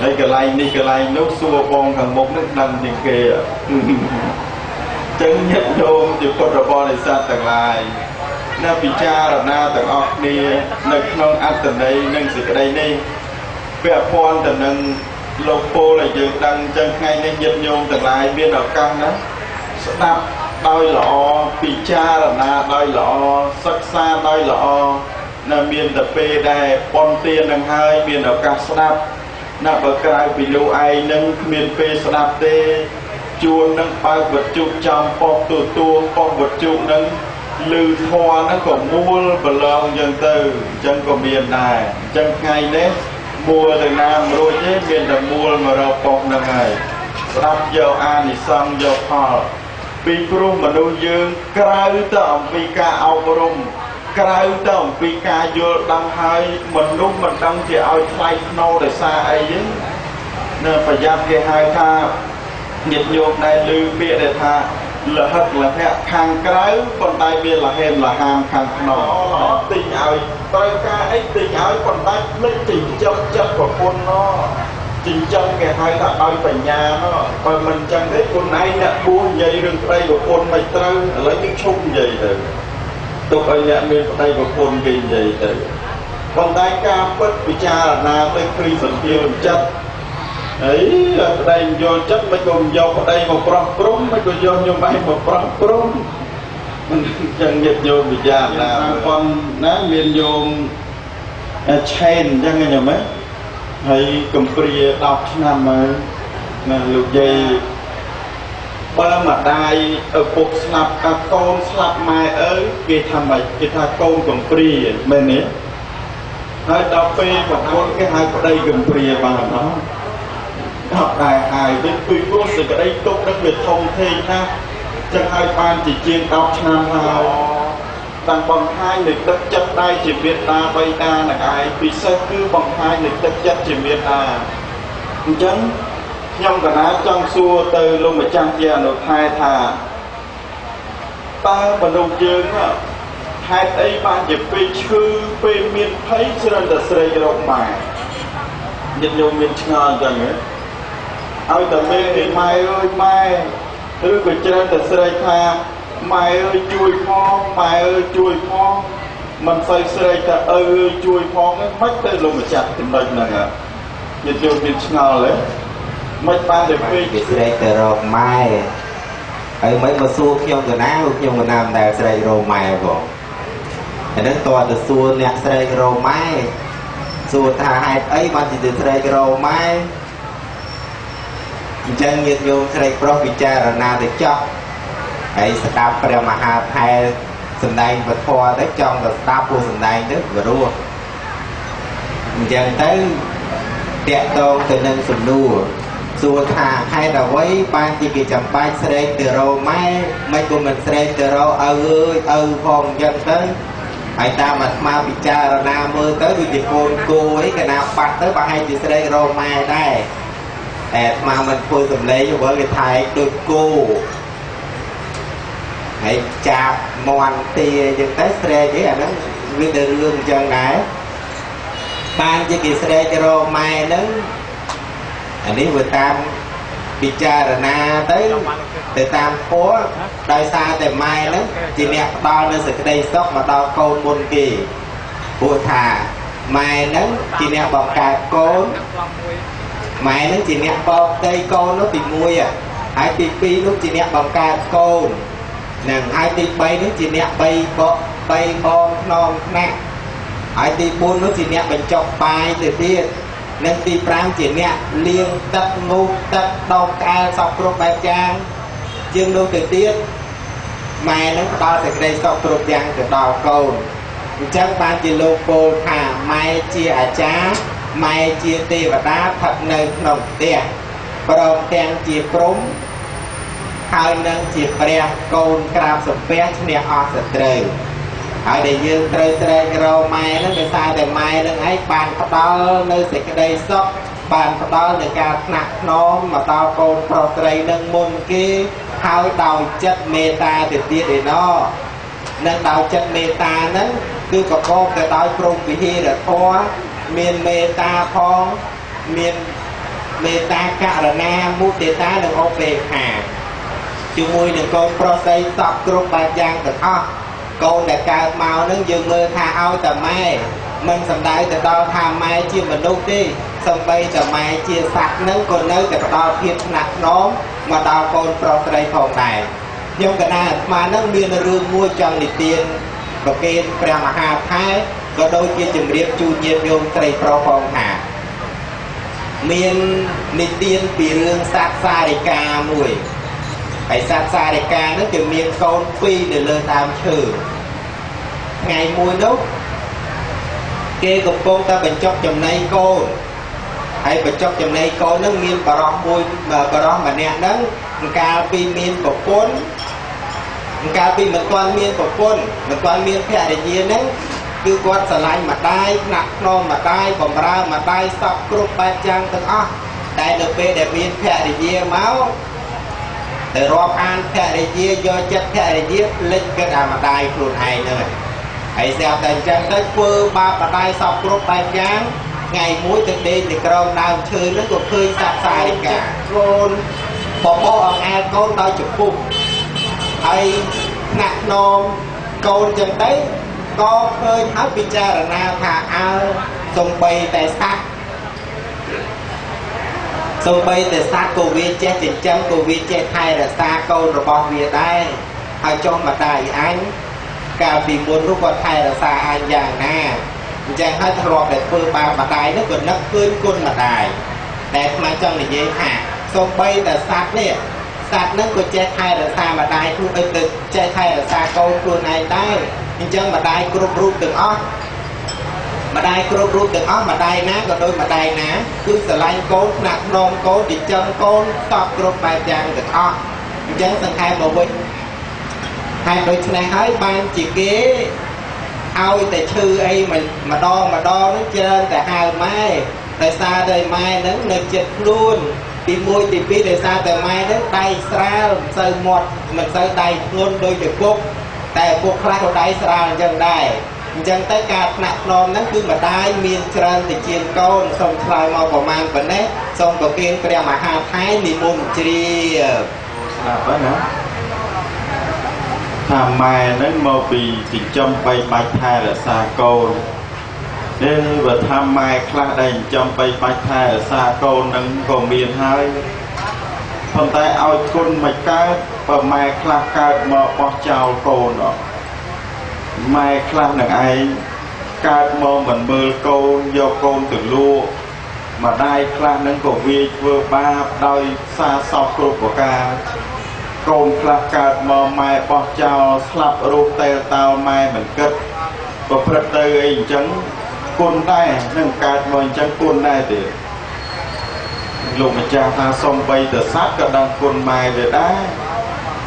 đây cả lạnh nấu xua bông thằng một nước nằm thì kìa chân nhất đô thì con rồi bò này xa tầng lại na bị cha là na tầng o đi nâng non ăn tầng đây nâng sự cái đây đi về phòn tầng nâng lô pô là dừng đăng chân ngay nên nhiệt nhôm tầng lại biên ở căng đó đạp đôi lọ bị cha là na đôi lọ sắc xa đôi lọ là miền tập p đây con tiền đằng hai miền ở cả snap na bờ cài bị lưu ai nâng miền p snap tê chuồn nâng bao vật chụp trong bọc tua bọc vật chụp nâng lư thoa nó còn mua bờ lòng dân từ chân của miền này chân ngay đấy mua từ nam rồi chứ miền là mua mà đâu bọc nâng này snap dầu an thì xong dầu phò vì prum mà nuôi dương cài tầm vì ca ao prum cài tầm vì ca vô đăng hai mình lúc mình đăng thì ao thay nô để xa ấy chứ nên phải giam cái hai tha nhiệt nhôm này lưu bia để tha là hết là thế hàng cái còn tay bia là hèn là ham hàng nọ tình áo tay ca ấy tình áo còn tay lấy tình chất của con nó chính chân cái hai ta đôi phải nhà nó còn mình chẳng thấy con này nè buông dây rừng đây của con mày trâu lấy những chung dây rồi tôi phải nhận bên đây của con kinh dây rồi còn tay ca bất bị cha là na tới khi phần kia chất ấy là đây vô chất mấy con vô ở đây một prong mấy con vô như bay một prong chân nhiệt vô bị cha là con ná miền vô chain chân nghe nhầm mấy hay cầm bìa đọc năm mà lục dây ba mà đai ở cuộc slap con slap mai ơi kia tham mày kia tha con cầm bìa bên này hai đọc phê một con cái hai có đây cầm bìa bằng nó học đài hài bên tùy cô sự cái đây tốt đặc biệt thông thế na ចឹងហើយបានជាជាង10ឆ្នាំហើយតាំងបង្ហាញនៃទឹកចិត្តដៃជាមេត្តាបៃតានឹងឯងពិសេសគឺបង្ហាញនៃទឹកចិត្តជាមេត្តាអញ្ចឹងខ្ញុំកណាចង់សួរទៅលោកម្ចាស់ជាអនុថែថាតើមនុស្សយើងហេតុអីបានជាពេលឈឺពេលមានភ័យច្រើនតែស្រែករកម៉ែញាតិញោមមានឆ្ងល់អញ្ចឹងឲ្យតែពេលគេម៉ែអើយម៉ែឬក៏ច្រើនតែស្រែកថាម៉ែអើយជួយផងម៉ែអើយជួយផងមិនសូវស្រែកថាឪអើយជួយផងហ្នឹងមិនទៅលោកម្ចាស់ចំណុចហ្នឹងញាតិញោមមានឆ្ងល់ទេមិនបានតែពេលគេស្រែកទៅរកម៉ែហើយមិនមកសួរខ្ញុំកណាខ្ញុំកណាមិនដែលស្រែករកម៉ែផងអានេះតើទៅសួរអ្នកស្រែករកម៉ែសួរថាហេតុអីបានជាទៅស្រែករកម៉ែអញ្ចឹងញាតិញោមស្រែកប្រុសពិចារណាទៅចោះហើយស្ដាប់ព្រះមហាថែសម្ដែងពធទៅចង់ទៅស្ដាប់ពួកសម្ដែងទៅព្រោះអញ្ចឹងទៅតាក់ទងទៅនឹងសំណួរសួរថាហេតុអ្វីបានជាគេចាំបាច់ស្រែកទៅរកម៉ែមិនក៏មិនស្រែកទៅរកឪអើយឪផងអញ្ចឹងទៅហើយតាមអាត្មាពិចារណាមើលទៅដូចជាកូនគោអីកណាបាត់ទៅប្រហែលជាស្រែករកម៉ែដែរតែអាត្មាមិនធ្វើសម្លេងបើគេថែដូចគោហើយចាប់មន់ទាអញ្ចឹងទៅស្រែកអីអាហ្នឹងវាទៅរឿងអញ្ចឹងដែរបានជាគេស្រែករកម៉ែហ្នឹងអានេះវាតាមពិចារណាទៅតាមធម៌ដោយសារតែម៉ែហ្នឹងជាអ្នកផ្ដល់នូវសេចក្តីសុខមកដល់កូនមុនគេព្រោះថាម៉ែហ្នឹងជាអ្នកបង្កើតកូនម៉ែហ្នឹងជាអ្នកបោកដីកូននោះទី1ហើយទី2នោះជាអ្នកបង្កើតកូននឹងហើយទី3នោះជាអ្នក3បងខ្នងថ្នាក់ហើយទី4នោះជាអ្នកបញ្ចុកបាយទៅទៀតនិងទី5ជាអ្នកលាងទឹកងូតទឹកដោកក្អែលសពគ្រប់បែបយ៉ាងជាងនោះទៅទៀតម៉ែនឹងផ្ដល់សេចក្តីសុខគ្រប់យ៉ាងទៅដល់កូនអញ្ចឹងបានជាលោកពោលថាម៉ែជាអាចារ្យម៉ែជាទេវតាស្ថិតនៅក្នុងផ្ទះព្រមទាំងជាព្រំហើយនឹងជាព្រះកូនក្រាបសំពះឈ្នះអស់សត្រូវហើយដែលយើងត្រូវស្រែករកម៉ែនឹងដោយសារតែម៉ែនឹងឯងបានផ្ដល់នៅសេចក្តីសុខបានផ្ដល់នៅការថ្នាក់ថ្នមមកដល់កូនប្រុសស្រីនឹងមុនគេហើយដោយចិត្តមេត្តាទៅទៀតឯណោះនិងដោយចិត្តមេត្តាហ្នឹងគឺប្រកបទៅដោយព្រមវិហារធម៌មានមេត្តាផងមានមេត្តាករណាមុទិតានិងឧបេក្ខាជាមួយនឹងកូនប្រុសស្រីសពគ្រប់បែបយ៉ាងទាំងអស់កូនដែលកើតមកនឹងយើងមើលថាឲ្យតែម៉ែមិនសំដៅទៅដល់ថាម៉ែជាមនុស្សទេសំបីតែម៉ែជាសត្វនឹងក៏នៅតែផ្ដល់ភាពថ្នាក់ថ្នមមកដល់កូនប្រុសស្រីផងដែរខ្ញុំកណាអាត្មានឹងមានរឿងមួយចង់និទានប្រកេនព្រះមហាថែក៏ដូចជាជំរាបជូនញាតិញោមស្រីប្រុសផងថាមាននិទានពីរឿងសត្វសារិកាមួយហើយសត្វសារិកានោះគឺមានកូន2នៅលើដើមឈើថ្ងៃមួយនោះគេកំពុងតែបញ្ចុកចំណីកូនហើយបញ្ចុកចំណីកូននឹងមានបរិះម្នាក់ហ្នឹងកាលពីមានប្រពន្ធកាលពីមិនទាន់មានប្រពន្ធមិនទាន់មានភរិយាហ្នឹងគឺគាត់ស្រឡាញ់ម្ដាយថ្នាក់ថ្នមម្ដាយបំរើម្ដាយសពគ្រប់បែបយ៉ាងទាំងអស់តែនៅពេលដែលមានភរិយាមកទៅរាប់អានភរិយាយកចិត្តភរិយាភ្លេចគិតអាម្ដាយខ្លួនឯងហ្នឹងហើយស្រាប់តែអញ្ចឹងទៅធ្វើបាបម្ដាយសពគ្រប់បែបយ៉ាងថ្ងៃមួយទៅដេកនៅក្រោមដើមឈើហ្នឹងក៏ឃើញសត្វសារិកាកូនបបោអង្អែលកូនដោយចំពុះហើយថ្នាក់ថ្នមកូនចឹងទៅក៏ឃើញហើយពិចារណាថាអើសំបីតែសត្វក៏វាចេះចិញ្ចឹមក៏វាចេះថែរក្សាកូនរបស់វាដែរហើយចុះម្ដាយអញកាលពីមុននោះគាត់ថែរក្សាអញយ៉ាងណាអញ្ចឹងហើយធ្លាប់តែធ្វើបាបម្ដាយនោះក៏នឹកឃើញគុណម្ដាយតែស្មានចង់និយាយថាសូម្បីតែសត្វនេះសត្វនឹងក៏ចេះថែរក្សាម្ដាយខ្លួនឯងទៅចេះថែរក្សាកូនខ្លួនឯងដែរអញ្ចឹងម្ដាយគ្រប់រូបទាំងអស់ម្ដាយគ្រប់រូបទាំងអស់ម្ដាយណាក៏ដូចម្ដាយណាគឺស្រឡាញ់កូនថ្នាក់ថ្នមកូនចិញ្ចឹមកូនតបគ្រប់បែបយ៉ាងទាំងអស់ chẳng sang hai mà vinh hai đôi này hỏi ban chỉ kế ao tại chư ấy mà đo nó trên tại hai mai tại xa đời mai nó nơi chết luôn đi môi thì biết tại xa tại mai nó tay xa sơ một mình sơ tay luôn đôi được cục tại cục khai của đáy xa chân đài chân tới cả nặng non nó cứ mà đai miên trơn thì chiên con xong khai mau vào mang vấn đấy xong vào kiên cái mà hà thái thì môn chi phải nữa thà mai nó mơ bì thì trong bay bạch thai là xa cô nên và tham mai khá đành trong bay bạch thai là xa cô nâng còn miền hai phần tay ao con mạch cá và mai khá cá mơ bó chào cô đó mai khá nâng ai cá mơ mình mơ cô do con từ lua mà đai khá nâng cổ vi vừa ba đôi xa sọc của ca con khá cá mơ mai bó chào slap rụt tay tao mai mình kết và phật tư ấy chẳng côn đai nâng cá mơ chẳng côn đai thì lúc mà cha ta xong bay từ sát cả đăng côn mai về đá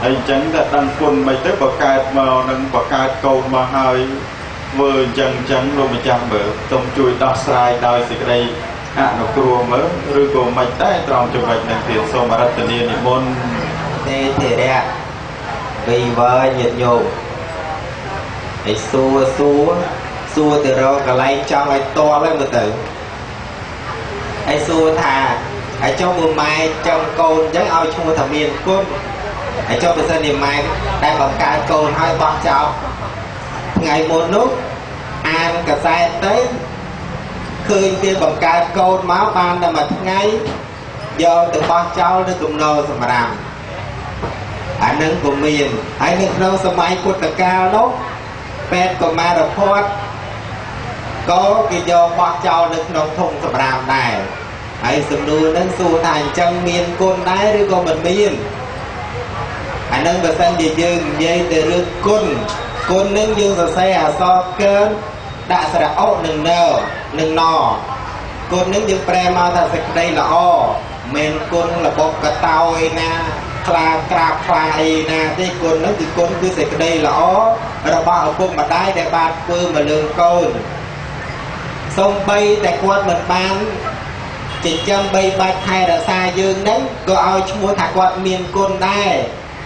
ấy chẳng đã đăng côn mai tới bậc cá mơ nâng bậc cá câu mà hơi vừa chẳng lúc mà cha mở tông chui đo sai đôi gì đây nó cua mới rồi còn mạch đá tròn cho mạch nâng tiền xong mà rất tự nhiên thì môn thế thì đẹp vì vợ nhiệt nhục ấy xua từ đó cả lấy cho ấy to lên một tử ấy xua thà ấy cho một mai trong côn chẳng ao chung thầm miền côn ấy cho bây giờ niềm mai đang bằng cái côn hai con cháu ngày một lúc ăn cả sai tới khơi kia bằng cái côn máu ban là mà ngay do từ con cháu nó cùng nô mà làm anh nâng của miền anh nâng nô sơ máy của tất cả lúc bên của ma đập phốt có cái do con cháu được nông thùng sầm làm này ấy sầm đuôi nâng xu thành chân miền côn đáy rồi còn mình miền anh nâng được sang gì dương dây từ rước côn nâng dương rồi xe à so cơn đã sẽ đã ốc nâng nò côn nâng dương pre mau thật sự đây là o men côn là bọc cả tàu ấy na cà ấy na thế côn nâng thì côn cứ sẽ đây là o rồi bảo côn mà đáy để bạt phương mà lương côn xong bay tại quạt mình bán chỉ châm bay bạch hay là xa dương nâng có ao mua thả quạt miền côn đai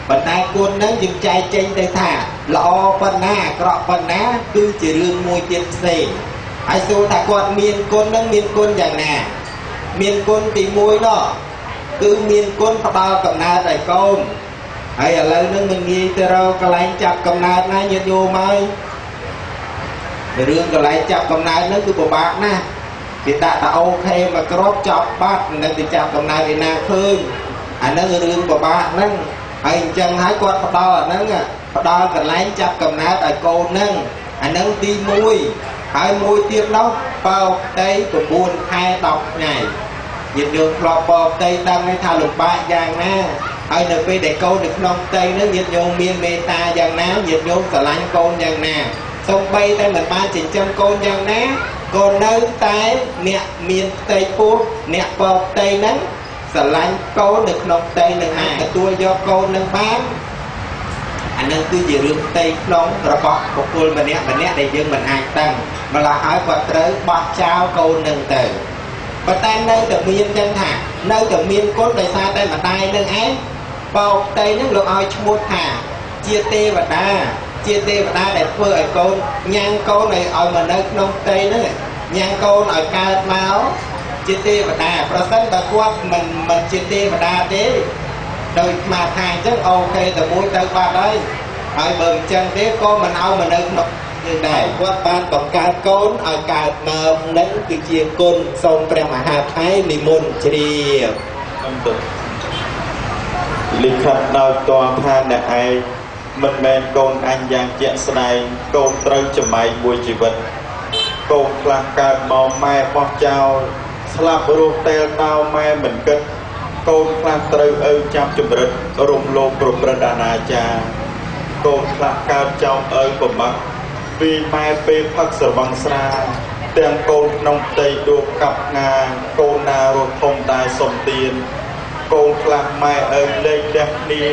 bật đai côn nâng dừng chạy chênh tới thả lọ phần na cọ phần ná cứ chỉ rương mùi tiết xì ai xô thả quạt miền côn nâng miền côn chẳng nè miền côn thì mùi đó cứ miền côn phát bao cầm na tại côn hay là lâu nâng mình ghi từ đâu có lấy chặt cầm na này nhiệt vô mai rương có lấy chặt cầm na nó cứ bộ bạc nè thì ta ok mà crop chọc bát nên thì chặt cầm na thì na khơi nó rương bộ bạc nâng anh chân hái quạt phát đo nâng phát đo cần lấy chặt cầm na tại côn nâng nâng ti mùi hai mùi tiêm đó bao đây của buôn hai đọc này nhiệt đường lọp bọp tây đăng hay thao lục bạc giang na ai được về để câu được nông tây nó nhiệt nhung miên mê ta giang ná nhiệt nhung sở lánh côn giang nà xong bay tay mình ba chỉnh chân côn giang ná còn nơi tay nẹ miền tây phút nẹ bọp tây nắng sở lánh câu được nông tây nâng hai tua do câu nâng bán anh nâng cứ gì rương tây nóng rồi bọt một khuôn mà nẹ để dương mình ai tăng mà là hỏi vật tới bọt trao câu nâng từ và tay nơi từ miền chân thả nơi từ miền cốt tại sao tay mà tay nâng ấy bọc tay nước lục oi mua thả chia tê và đa để phơi ở côn nhang côn này ở mà nơi nông tây nữa nhang côn ở cao máu chia tê và đa percent ta quát mình chia tê và đa thế đôi mà thang chắc ok từ mũi tới qua đấy ở bờ chân thế con mình ao mình nơi nông đại quát ban bằng cao côn ở cao mà nâng từ chia côn xong pre mà hạt thái mì môn chỉ lịch khắc đào toàn tha nè ai mình men con anh giang chẹn sài con trâu chầm mày mùi chỉ vật con lạc cạn màu mai bọc trao slap rô tel tao mai mình cất con lạc trâu ơi chăm chụp rực rung lô cột đà na cha con lạc cạn trong ơi của mặt vì mai bê phật sở bằng xa tiền con nông tây đua cặp nga con na rô thông đai sông tiền កូនខ្លះម៉ែឪលេងលះគ្នា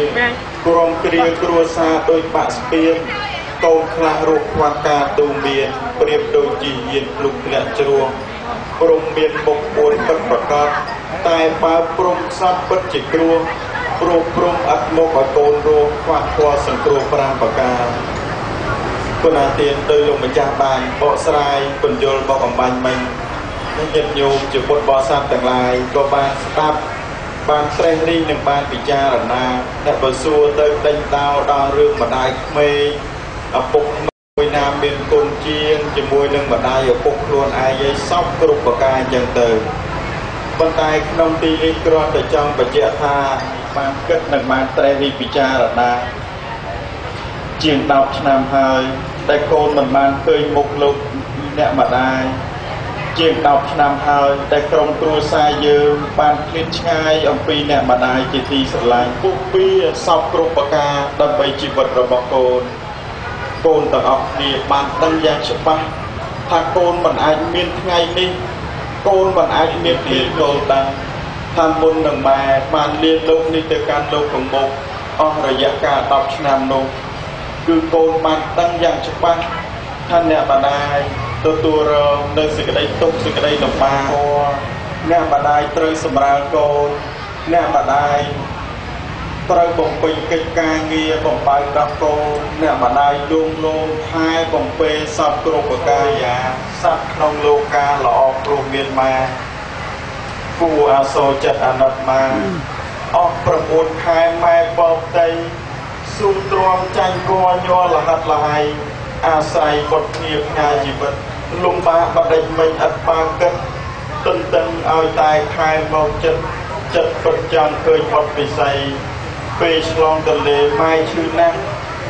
ក្រុមគ្រាគ្រួសារដោយបាក់ស្ពានកូនខ្លះរស់ខ្វះការទូមានប្រៀបដូចជាយានភ្លុកធ្លាក់ជ្រួងព្រមមានមុខពួនពិតប្រកបតែបើព្រមខ្សត់ពិតជាគ្រោះព្រមអត់មកឲ្យកូនរស់ខ្វះខ្វល់សង្គ្រោះ5ប្រការគុណអាទានដោយលោកម្ចាស់បានបកស្រាយពន្យល់មកអំបញ្ញមិញញាតិញោមជាពុទ្ធបរិស័ទទាំងឡាយក៏បានស្ដាប់បានត្រេះរិះនិងបានពិចារណាអ្នកបើសួរទៅដេញដោលដល់រឿងម្ដាយក្មេងឪពុកមួយណាមានគុណជាងជាមួយនឹងម្ដាយឪពុកខ្លួនឯងឲ្យសពគ្រប់ប្រការអញ្ចឹងទៅប៉ុន្តែក្នុងទីនេះគ្រាន់តែចង់បញ្ជាក់ថាបានគិតនិងបានត្រេះរិះពិចារណាជាង10ឆ្នាំហើយតែកូនមិនបានឃើញមុខលោកអ្នកម្ដាយជាង10ឆ្នាំហើយតែក្រុមគ្រួសារយើងបានឃ្លាតឆ្ងាយអំពីអ្នកម្ដាយជាទីស្រឡាញ់ពុះពីសពគ្រប់ប្រការដើម្បីជីវិតរបស់កូនទាំងអស់គ្នាបានដឹងយ៉ាងច្បាស់ថាកូនមិនអាចមានថ្ងៃនេះកូនមិនអាចមានពីកូនតាំងថាមុននឹងម៉ែបានលៀនលោកនេះទៅកាន់លោកកំមុខអស់រយៈកាល10ឆ្នាំនោះគឺកូនបានដឹងយ៉ាងច្បាស់ថាអ្នកម្ដាយទទួលរងនៅសេចក្តីទុក្ខសេចក្តីលំបាកអ្នកម្ដាយត្រូវសម្រាលកូនអ្នកម្ដាយត្រូវបំពេញកិច្ចការងារបំបើកដល់កូនអ្នកម្ដាយលួងលោមថែបំពេញសពគ្រប់ប្រការយ៉ាងសត្វក្នុងលោកាល្អព្រោះមានម៉ែគួរអាសូរចិត្តអាណិតម៉ែអស់9ខែម៉ែបោកដីស៊ូទ្រាំចាញ់គួរញ័រលហិតលហើយអាស្រ័យបុត្រគ្នាផ្ញើជីវិតលំបាកបដិមិញអត់បានគិតទន្ទឹងឲ្យតែខែមកចិត្តពិតចង់ឃើញបុត្រពិសីពេលឆ្លងទន្លេម៉ែឈឺណាស់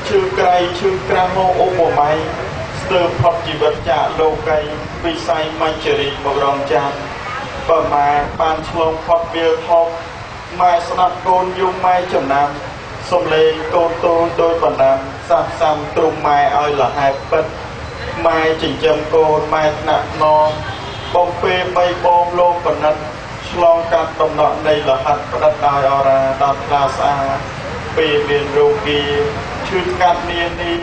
ឈឺក្រៃឈឺក្រាស់មកឧបមាស្ទើរផុតជីវិតចាកលោកីវិស័យមញ្ជរីមករងចាំបើម៉ែបានឆ្លងផុតវាលធំម៉ែស្ដាប់កូនយំម៉ែចំណាំសំលេងកូនតូនដោយបណ្ដាំសាំទ្រុំម៉ែឲ្យលហែពិតម៉ែចិញ្ចឹមកូនម៉ែថ្នាក់ណងបំពេបីបងលោកបណិតឆ្លងកាត់ដំណក់នៃលហិតផ្ដិតដោយអរាដល់ថ្លាស្អាតពេលមានរោគាឈឺកាត់នានា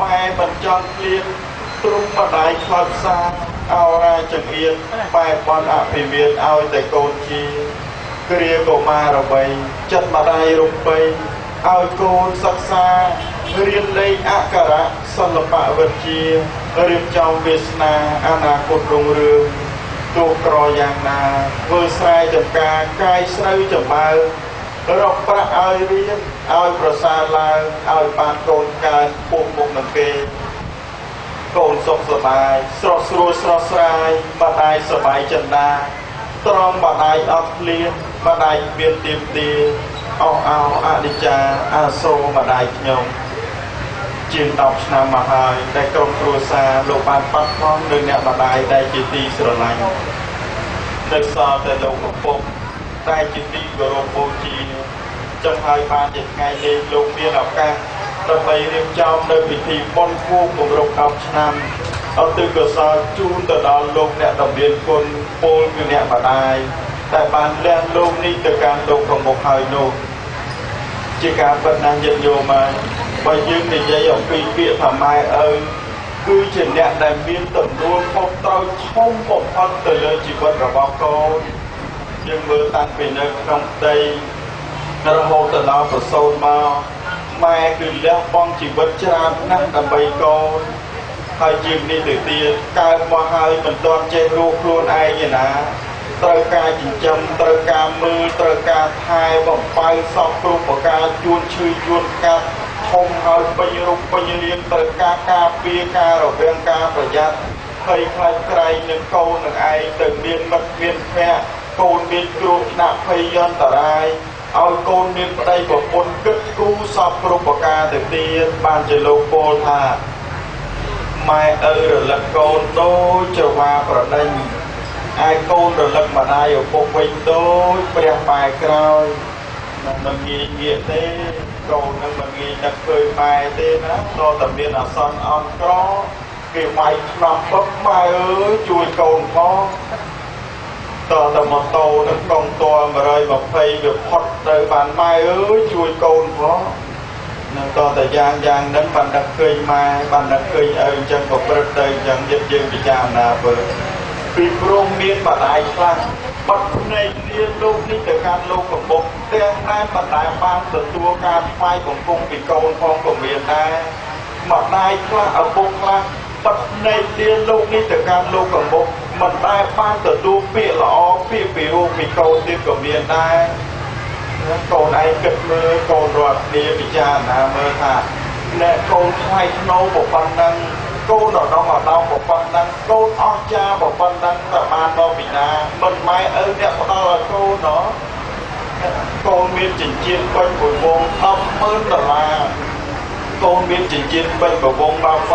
ម៉ែមិនចង់ឃ្លានទ្រុំម្ដាយខ្លោចផ្សាអរាចង្អៀតបែបបនអភិវាទឲ្យតែកូនជាគ្រាកុមារអ្វីចិត្តម្ដាយរំបីឲ្យកូនសិក្សារៀនលេខអក្សរសិល្បៈវិទ្យារៀបចំវាសនាអនាគតរុងរឿងទោះក្រយ៉ាងណាធ្វើស្រែចម្ការកាយស្រូវចំបើរកប្រាក់ឲ្យរៀនឲ្យប្រសើរឡើងឲ្យបានកូនកើតពុះមុខនឹងគេកូនសុខសប្បាយស្រស់ស្រួលស្រស់ស្រាយម្ដាយសប្បាយចិន្តាត្រង់ម្ដាយអត់ឃ្លានម្ដាយមានទៀមទាអនិច្ចាអាសូរម្ដាយខ្ញុំជាង10ឆ្នាំមកហើយតែក្រុមគ្រួសារលោកបានបាត់បង់នៅអ្នកម្ដាយដែលជាទីស្រឡាញ់នៅសល់តែលោកឪពុកតែជាទីគោរពបូជាចង់ឲ្យបានជាថ្ងៃនេះលោកមានឱកាសដើម្បីរៀបចំនៅពិធីបុណ្យខួបគម្រប់10ឆ្នាំអត់ទិកសលជូនទៅដល់លោកអ្នកដំរៀនគុណពលគឺអ្នកម្ដាយតែបានលះលោកនេះទៅកាន់លោកកំមុខហើយនោះជាការពិតណាស់ញាតិញោមហើយបើយើងនិយាយអំពីពាក្យថាម៉ែឪគឺជាអ្នកដែលមានទំនួលខុសត្រូវធំបំផុតទៅលើជីវិតរបស់កូនយើងមើលតាំងពីនៅក្នុងដីរហូតដល់ប្រសូតមកម៉ែគឺលះបង់ជីវិតច្រើនណាស់ដើម្បីកូនហើយជាងនេះទៅទៀតកើតមកហើយមិនទាន់ចេះរស់ខ្លួនឯងទេណាត្រូវការចិញ្ចឹមត្រូវការមើលត្រូវការថែបំបើសពគ្រប់ប្រការជួនឈឺជួនកាត់ធំហើយពេញរូបពេញរាងត្រូវការការពារការរវាងការប្រយ័ត្នភ័យខ្លាចក្រែងនឹងកូននឹងឯងទៅមានមិត្តមានភ័ក្រកូនមានគ្រោះថ្នាក់ភ័យអន្តរាយឲ្យកូនមានប្តីប្រពន្ធគិតគូរសពគ្រប់ប្រការទៅទៀតបានជាលោកពោលថាម៉ែឪរលឹកកូនដូចចង្វាប្រដេញឯកូនរលឹកម្ដាយឪពុកវិញដូចព្រះប៉ែក្រោយមិនងាយទេកូននឹងមិនងាយនឹកឃើញម៉ែទេណាតើតែមានអាសន្នអន់ក្រគេវាយឆ្នាំពឹកម៉ែអើយជួយកូនផង តតម៉ូតូនឹងកងត120វាផុតទៅបានម៉ែអើយជួយកូនផងនឹងតតែយ៉ាងហ្នឹងបានដឹកឃើញម៉ែបានដឹកឃើញឪអញ្ចឹងក៏ព្រឹកទៅអញ្ចឹងយើងពិចារណាមើលពីព្រមមានបដាយខ្លះបាត់ភ្នែកលាលោកនេះទៅកាន់លោកកំបុកទាំងតែបដាយបានទទួលការថ្វាយបង្គំពីកូនផងក៏មានដែរបដាយខ្លះឪពុកខ្លះបាត់ភ្នែកលាលោកនេះទៅកាន់លោកកំបុកមិនដែលបានទទួលពាក្យល្អពាក្យពីរូបពីកូនទៀតក៏មានដែរកូនឯងគិតមើលកូនរត់គ្នាពិចារណាមើលថាអ្នកកូនថ្លៃថ្នូរប៉ុណ្ណឹងកូនដងប៉ុណ្ណឹងកូនអស្ចារ្យប៉ុណ្ណឹងតែបានដល់ពីណាមិនម៉ែឪអ្នកផ្ដល់ឲ្យកូនកូនមានចិញ្ចៀនពេញប្រវង$10,000កូនមានចិញ្ចៀនពេញប្រវង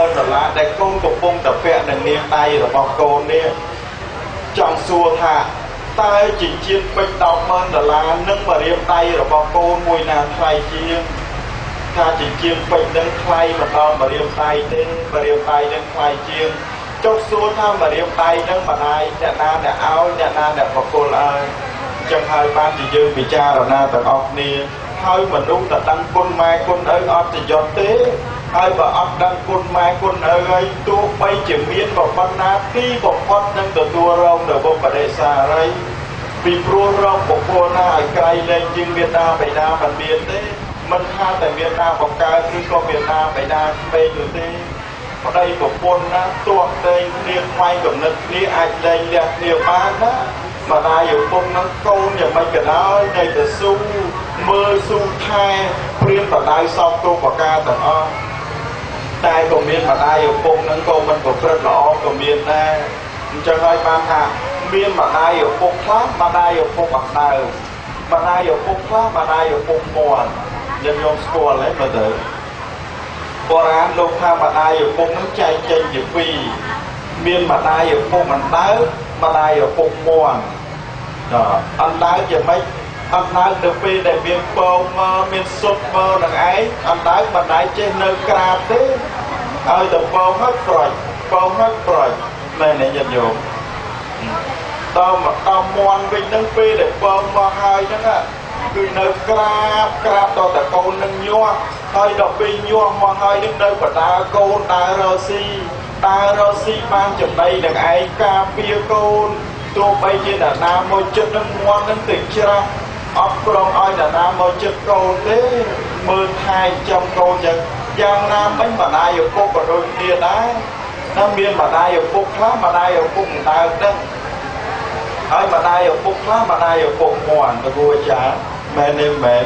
$10,000ដែលកូនកំពុងតែពាក់នៅនាងដៃរបស់កូននេះចង់សួរថាតើចិញ្ចៀនពេញ$10,000នឹងមករៀបដៃរបស់កូនមួយណាថ្លៃជាងថាចិញ្ចៀនពេញនឹងថ្លៃមិនដល់មករៀបដៃទេមករៀបដៃនឹងថ្លៃជាងចុះសួរថាមករៀបដៃនឹងម្ដាយអ្នកណាអ្នកឲ្យអ្នកណាអ្នកបកគលឲ្យចឹងហើយបានជាយើងពិចារណាទាំងអស់គ្នាហើយមនុស្សតែដឹងគុណម៉ែគុណឪអត់ប្រយោជន៍ទេហើយបើអត់ដឹងគុណម៉ែគុណឪហើយទោះបីជាមានប៉ុណ្ណាទីបំផុតនឹងទទួលរងនៅបុព្វដេសារីពីព្រោះរងបុគ្គលណាឲ្យក្រៃលែងជាងមេត្តាបិតាមិនមានទេមិនថាតែមេត្តាបង្កើតឬក៏មេត្តាបិតាពេកនោះទេប្តីប្រពន្ធណាទាស់តែងគ្នាខ្វាយកំណត់គ្នាអាចលែងលះគ្នាបានណាម្ដាយឪពុកនឹងកូនយ៉ាងម៉េចក៏ដោយតែទៅស៊ូមើលស៊ូថែព្រៀនបដៅសពគ្រប់ប្រការទាំងអស់តែក៏មានម្ដាយឪពុកនឹងក៏មិនប្រព្រឹត្តល្អក៏មានដែរអញ្ចឹងហើយបានថាមានម្ដាយឪពុកខ្លះម្ដាយឪពុកអត់ដើមម្ដាយឪពុកខ្លះម្ដាយឪពុកមាន់យើងយកស្គាល់ហើយមើលទៅបុរាណលោកថាម្ដាយឪពុកនឹងចែកចេញជាពីរមានម្ដាយឪពុកមិនដើមម្ដាយឪពុកមាន់អណ្ដើកយ៉ាងម៉េចអណ្ដើកទៅពេលដែលមានពងមកមានសុទ្ធមកនឹងឯងអណ្ដើកមិនដែលចេះនៅក្រាបទេឲ្យទៅពងហើយប្រច់ពងហើយប្រច់មែនទេញាតិញោមដល់មាន់វិញនឹងពេលដែលពងមកហើយហ្នឹងគឺនៅក្រាបដល់តកូននឹងញាស់ហើយដល់ពេលញាស់មកហើយនឹងនៅបដាកូនដើររស៊ីបានចំណៃនឹងឯងការពារកូនទោះបីជាអ្នកណាមកចិត្តនឹងមាន់នឹងទៅច្រាស់អត់ព្រមឲ្យអ្នកណាមកចិត្តកូនទេមើលថែចំកូនយ៉ាងណាមិញម្ដាយឪពុកក៏ដូចគ្នាដែរតែមានម្ដាយឪពុកខ្លះម្ដាយឪពុកមិនដើរដឹងហើយម្ដាយឪពុកខ្លះម្ដាយឪពុកមាន់ទៅគួរចាមែនទេមែន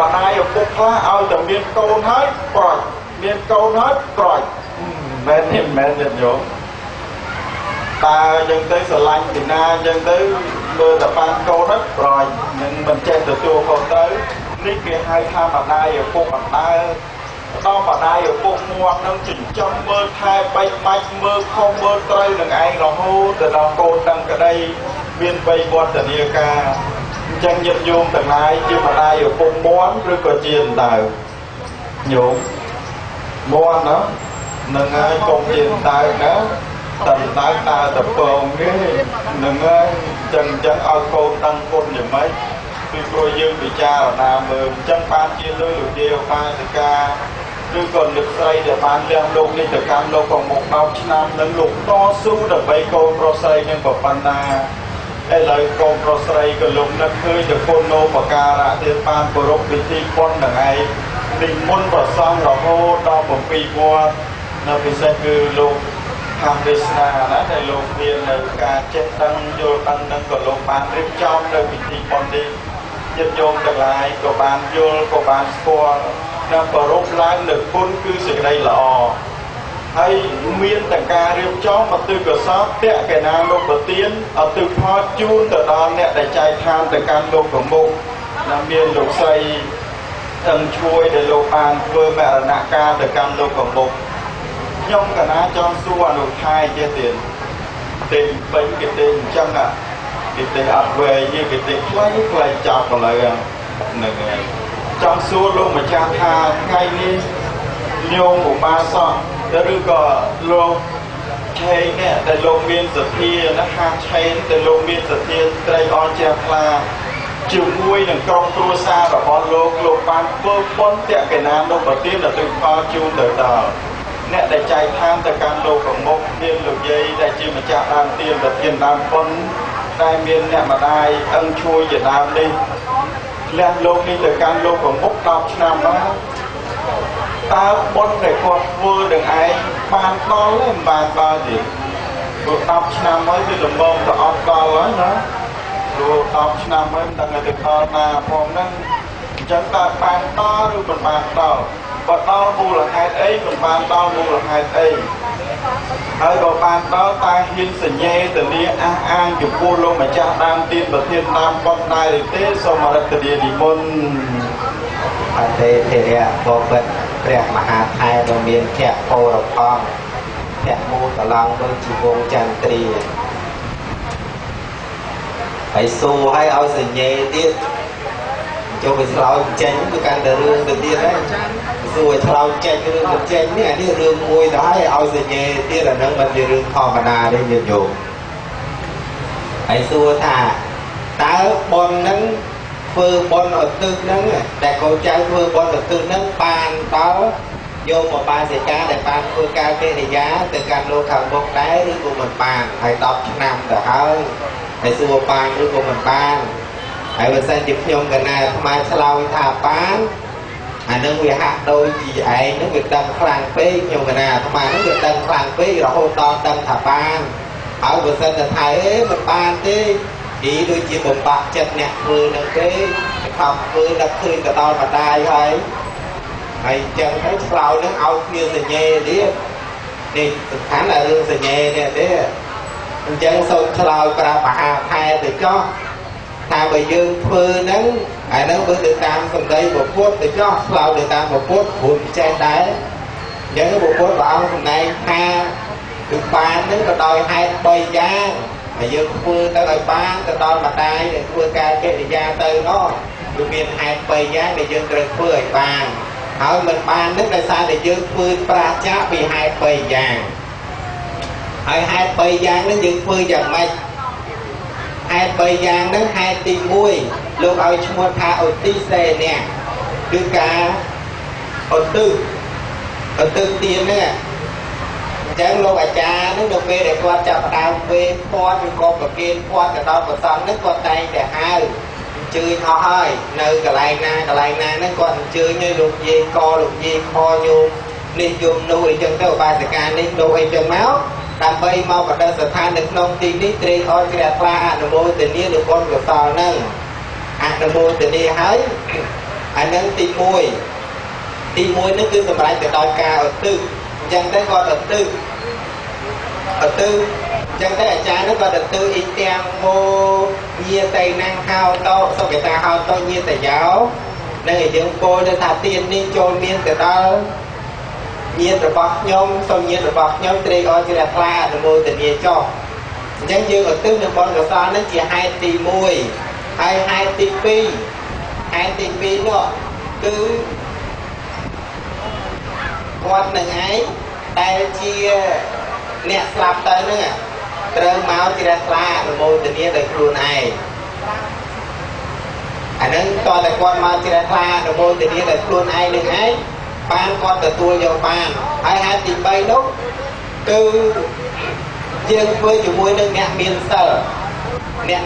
ម្ដាយឪពុកខ្លះឲ្យតែមានកូនហើយប្រច់មានកូនហើយប្រច់មែនទេមែនទេញោមតើយើងទៅស្រឡាញ់ពីណាយើងទៅមើលតែបានកូនហ្នឹងប្រយនឹងមិនចេះទទួលខុសទៅនេះគេហៅថាម្ដាយឪពុកអណ្ដើកដល់ម្ដាយឪពុកមាត់នឹងចិញ្ចឹមមើលថែបែកបាច់មើលខុសមើលត្រូវនឹងឯងរហូតទៅដល់កូនដឹងក្តីមានវ័យវឌ្ឍនាការអញ្ចឹងញាតិញោមទាំងឡាយជាម្ដាយឪពុកមាត់ឬក៏ជាអណ្ដើកញោមមាត់ណានឹងហើយកុំជាអណ្ដើកណាតែដើរទៅពងគេនឹងហើយចឹងឲ្យកូនដឹងគុណយ៉ាងម៉េចពីព្រោះយើងពិចារណាមើលអញ្ចឹងបានជាលើលោកយាយបាសិកាឬក៏លោកស្រីដែលបានលះលោកនេះទៅកាន់លោកប្រមុខ10ឆ្នាំនឹងលោកតស៊ូដើម្បីកូនប្រុសស្រីនឹងប្រប៉ុណ្ណាឥឡូវកូនប្រុសស្រីក៏លោកនឹកឃើញទៅគុណនោបការៈទៀតបានគោរពពិធីបុណ្យនឹងឯងនិមន្តប្រសង់រហូតដល់7វត្តនៅពិសេសគឺលោកខាងទេសនាណាដែលលោកមាននៅការចេះដឹងយល់ដឹងនឹងក៏លោកបានរៀបចំនៅពិធីបុណ្យនេះញាតិញោមទាំងឡាយក៏បានយល់ក៏បានស្គាល់និងគោរពឡើងនៅគុណគឺសេចក្តីល្អហើយមានតែការរៀបចំមកទិកសោតតេកេណាលោកប្រទានអទិផលជូនទៅដល់អ្នកដែលចែកឋានទៅកាន់លោកប្រមុខដែលមានលោកស្រីទាំងជួយដែលលោកបានធ្វើមរណកាលទៅកាន់លោកប្រមុខខ្ញុំកណាចង់សួរអនុថៃទៀតទេពេញគេទេអញ្ចឹងគេទេអត់វែងគេទេខ្លីចាប់ឥឡូវហ្នឹងហើយចង់សួរលោកម្ចាស់ថាថ្ងៃនេះញោមឧបាសកឬក៏លោក ឆេងនេះតែលោកមានសទ្ធាណាហាឆេងតែលោកមានសទ្ធាត្រីអរជាខ្លាជាមួយនឹងក្រុមគ្រួសាររបស់លោកបានធ្វើបុណ្យតេកេណានុប្រទានទៅផលជូនទៅដល់អ្នកដែលចែកឋានទៅកាន់លោកប្រមុខមានលោកយាយដែលជាម្ចាស់ដើមទានប្រទានដើមបុណ្យតែមានអ្នកម្ដាយអឹងជួយជាដើមនេះលះលោកនេះទៅកាន់លោកប្រមុខ10ឆ្នាំមកតើបុណ្យដែលគាត់ធ្វើនឹងឯងបានដល់ទេមិនបានដល់ទេព្រោះ10ឆ្នាំហើយវាដំបងទៅអត់ដល់ហើយណាព្រោះ10ឆ្នាំហើយមិនដឹងទៅដល់ណាផងហ្នឹងអញ្ចឹងតើបានដល់ឬមិនបានដល់បើដល់មូលហេតុអីមិនបានដល់មូលហេតុអីហើយបើបានដល់តើហ៊ានសញ្ញេទលាអះអាងចំពោះលោកម្ចាស់ដើមទានប្រធានតាមបទដែរទេសូមរតនានិមន្តអទេធិរៈបបិទ្ធព្រះមហាថៃដ៏មានភក្ត្រពរផងភក្ត្រមូលកឡងដូចជាវងចន្ទ្រាហើយសួរឲ្យសញ្ញេទៀតចូលទៅឆ្លោយចេញទៅកាន់តែរឿងទៅទៀតហើយសួរឲ្យឆ្លោយចេញរឿងទៅចេញនេះអានេះរឿងមួយទៅឲ្យសញ្ញេទៀតអានឹងមិនជារឿងធម្មតាទេញាតិញោមហើយសួរថាតើបុណ្យហ្នឹងធ្វើបុណ្យឧទ្ទិសហ្នឹងតែកូនចៅធ្វើបុណ្យឧទ្ទិសហ្នឹងបានដល់យកមកបានសេកាដែលបានធ្វើការកិរិយាទៅកាន់លោកខាងមុខដែរឬក៏មិនបានហើយ10ឆ្នាំទៅហើយសួរបានឬក៏មិនបានហើយបើសិនជាខ្ញុំកណាអាត្មាឆ្លើយថាបានអានឹងវាហាក់ដូចជាឯងនឹងវាដឹងខ្លាំងពេកខ្ញុំកណាអាត្មានឹងវាដឹងខ្លាំងពេករហូតដល់ដឹងថាបានហើយបើសិនតែថាមិនបានទេទីដូចជាបំបាក់ចិត្តអ្នកធ្វើនឹងទេខំធ្វើដល់ឃើញទៅដល់ម្ដាយហើយអញ្ចឹងទៅឆ្លោយនឹងឲ្យគ្នាសញ្ញេទៀតនេះសំខាន់làរឿងសញ្ញេនេះទេអញ្ចឹងសូមឆ្លើយប្រាប់មហាថែទៅចោះថាបើយើងធ្វើហ្នឹងអាហ្នឹងបើទៅតាមសម្ដីពុទ្ធទៅចោះឆ្លើយទៅតាមពុទ្ធព្រោះចេះដែរអញ្ចឹងពុទ្ធព្រះអង្គសម្ដែងថាគឺបានហ្នឹងក៏ដោយហេតុ3យ៉ាងហើយយើងធ្វើទៅឲ្យបានទៅដល់ម្ដាយដែលធ្វើការកិរិយាទៅនោះគឺមានហេតុ3យ៉ាងដែលយើងត្រូវធ្វើឲ្យបានហើយមិនបានហ្នឹងដោយសារតែយើងធ្វើប្រាជ្ញាពីហេតុ3យ៉ាងហើយហេតុ3យ៉ាងហ្នឹងយើងធ្វើយ៉ាងម៉េចហេតុ3យ៉ាងហ្នឹងហេតុទី1លោកឲ្យឈ្មោះថាឧទ្ទិសេនៈគឺការឧទ្ទិសទានហ្នឹងអញ្ចឹងលោកអាចារ្យហ្នឹងនៅពេលដែលគាត់ចាប់ផ្ដើមវេពណ៌ឬក៏ប្រគេនពណ៌ទៅដល់ព្រះសង្ឃហ្នឹងគាត់តែងតែហៅអញ្ជើញអស់ហើយនៅកន្លែងណាហ្នឹងគាត់អញ្ជើញឲ្យលោកយាយកលោកយាយខញោមនេះយមនោះអីចឹងទៅឧបាសិកានេះនោះអីចឹងមកដើម្បីមកបដិស្ថាននៅក្នុងទីនេះត្រេកអរជ្រះថ្លាអនុមោទនានៅបុណ្យកុសលហ្នឹងអនុមោទនាហើយអានឹងទី1ហ្នឹងគឺសម្រាប់ទៅដល់ការឧទ្ទិសអញ្ចឹងទៅគាត់ឧទ្ទិសអញ្ចឹងទៅអាចារ្យនោះគាត់ឧទ្ទិសអ៊ីទាំងមោញាតៃណាំងហៅតោសុខេតាហៅតោញាតយោនឹងឲ្យយើងពោលទៅថាទាននេះចូលមានទៅដល់ញាតិរបស់ខ្ញុំសូមញាតិរបស់ខ្ញុំត្រេកអរជ្រះថ្លាអនុមោទនាចុះអញ្ចឹងយើងឧទ្ទិសនៅបុណ្យកុសលនេះជាហេតុទី1ហើយហេតុទី2នោះគឺគាត់នឹងឯងដែលជាអ្នកស្លាប់ទៅហ្នឹងត្រូវមកជ្រះថ្លាអនុមោទនាដោយខ្លួនឯងអាហ្នឹងតើតែគាត់មកជ្រះថ្លាអនុមោទនាដោយខ្លួនឯងនឹងឯងបានគាត់ទទួលយកបានហើយហេតុទី3នោះគឺយើងធ្វើជាមួយនឹងអ្នកមានសិលហ្នឹង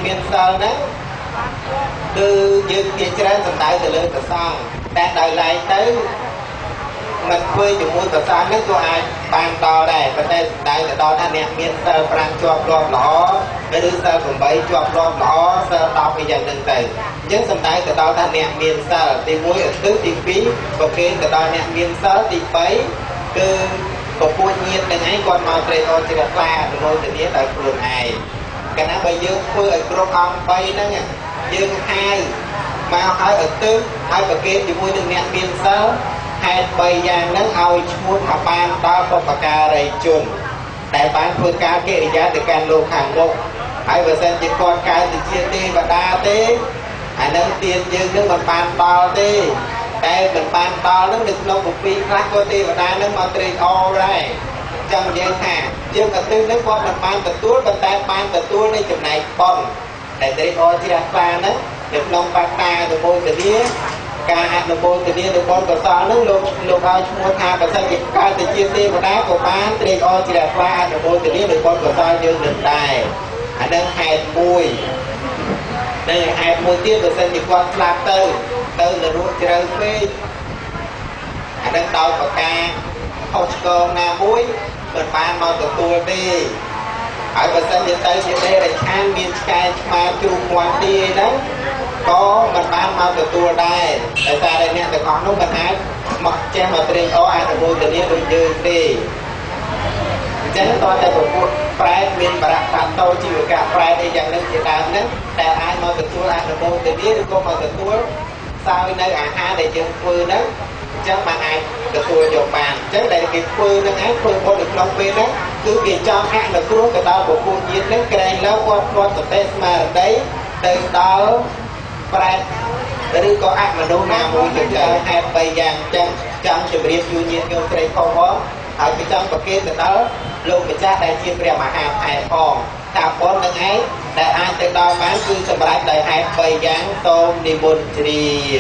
គឺយើងជាច្រើនសំដៅទៅលើព្រះសង្ឃតែដោយឡែកទៅមិនធ្វើជាមួយព្រះសង្ឃហ្នឹងក៏អាចបានដល់ដែរប៉ុន្តែសំដៅទៅដល់ថាអ្នកមានសិល5ជាប់លាប់ល្អឬសិល8ជាប់លាប់ល្អសិល10អីយ៉ាងហ្នឹងទៅអញ្ចឹងសំដៅទៅដល់ថាអ្នកមានសិលទី1ឧទ្ទិសទី2ប្រគេនទៅដល់អ្នកមានសិលទី3គឺពពួកញាតិទាំងឯងគាត់មកត្រេកអរជ្រះថ្លាអនុមោទនាដោយខ្លួនឯងកាលណាបើយើងធ្វើឲ្យគ្រប់អង្គ3ហ្នឹងយើងហៅមកឲ្យឧទ្ទិសឲ្យប្រគេនជាមួយនឹងអ្នកមានសិលហេតុ3យ៉ាងហ្នឹងឲ្យឈ្មោះថាបានដល់បុព្វការីជនដែលបានធ្វើការកិរិយាទៅកាន់លោកខាងមុខហើយបើសិនជាគាត់កើតទៅជាទេវតាទេអានឹងទានយើងនឹងមិនបានដល់ទេតែមិនបានដល់នឹងនៅក្នុងគម្ពីរខ្លះក៏ទេវតានឹងមកត្រេកអរដែរអញ្ chẳng vậy thà dương là tư nước con mình ban từ túi bên tay ban từ túi này chụp này con để tới coi thì đặt ra nữa được lòng bạc ta được môi từ đĩa ca được môi từ đĩa được con của sao nước lục ao mua tha và sao dịch ca từ chia tiêu và đá của bán tới coi thì đặt ra được môi từ đĩa được con của sao dương được đài ở đây hai mùi đây hai mùi tiếp rồi sao dịch con làm tư là ruột trời phê ở đây đau và ca không còn nào muối mình ban mau từ tua đi ở bên sân điện tây thì đây là an miền sky mà chung quan đi đó có mình ban mau từ tua đây tại sao đây nè từ con nó mình hái mặc che mà tiền có ai được mua từ đi được dư đi chắc tôi đây một cuộc phải miền bạc phạt tôi chịu cả phải đi dành lên chỉ đạo nữaแต่ai mau từ tua ai được mua từ đi được có mau từ tua sao nơi à để dùng phơi đó chắc mà ai được tua dọc bàn chắc đây cái phơi nó ái phơi có được long phơi đó cứ việc cho hai là cứ cái đó của cô nhiên đến cái đây lâu qua tập test mà đấy từ đó phải để có ai mà đâu nào muốn chụp hai bay vàng trong chụp riêng du nhiên vô cái không có ở cái trong cái từ đó luôn cái cha đại chia bè mà hàng hai phòng thảo bốn năng ấy đại ai từ đó bán cứ sầm lại đại hai bay vàng tôm đi buôn đi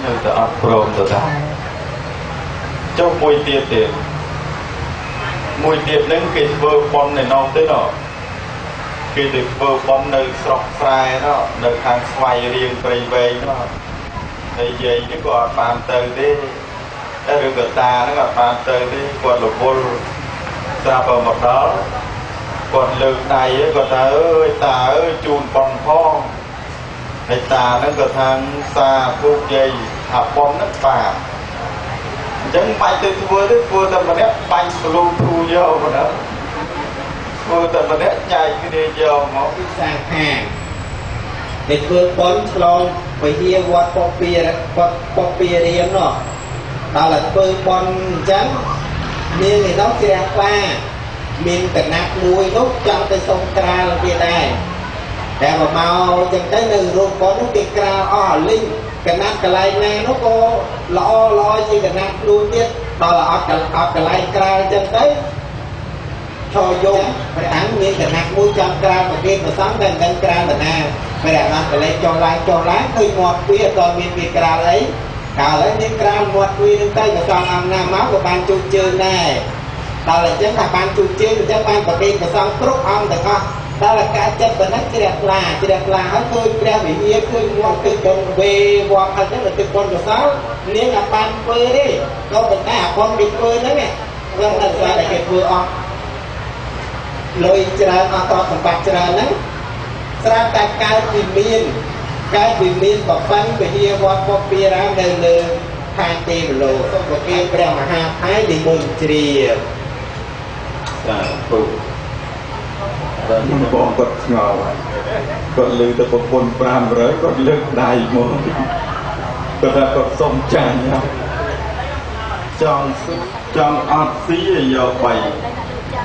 người ta ăn prom rồi đó cho mùi tiệp đến cái vơ bón này non tới đó cái được vơ bón nơi sọc phai đó nơi hàng xoay riêng cây về đó nơi dây nó còn bàn từ đi đã được người ta nó còn bàn từ đi còn lục vô ra vào một đó còn lượt này còn ta ơi chun bằng phong người ta nó còn thằng xa thu dây hạ bón nó bà chẳng bay từ vừa tầm mà nét bánh lưu thu vô mà đó vừa tầm mà nét chạy cái đi vô mà cái sang hàng để vừa bón lon phải hier qua copy đi em nó đó là vừa bón trắng nhưng thì nó kia qua mình cần nạp mùi nốt trong cái sông tra là kia đây để mà màu chẳng tới nơi rồi có nó kia ra linh cái nắp cái này nè nó có lo gì cái nắp luôn biết đó là cái này ra chân tới cho dùng phải ăn miếng cái nắp mũi trong ra mà kia mà sáng đang ra là nè phải để ăn cái này cho lá hơi ngọt kia còn miếng kia ra lấy cả lấy miếng ra ngọt kia đến tay mà còn ăn nam máu của ban chu chương này đó là chính là ban chu chương chứ ban của kia mà xong cướp ăn được không đó là cái chất của nó chỉ đẹp là hết tôi ra bị yếu tôi mua từ con về hoặc là rất là từ con của sáu nếu là ban phơi đi có một cái con bị phơi đó nè vâng là sao để cái phơi on lôi ra nó to thành bạc ra đó ra cái vì miên và bánh về hier hoặc copy ra đời hàng tiền lô không có kia ra mà hai thái đi buồn chì bọn cột ngò cột lư từ một con pram rồi cột lư đầy một cột là cột sông tràn nhau trong ọt xí là giờ bảy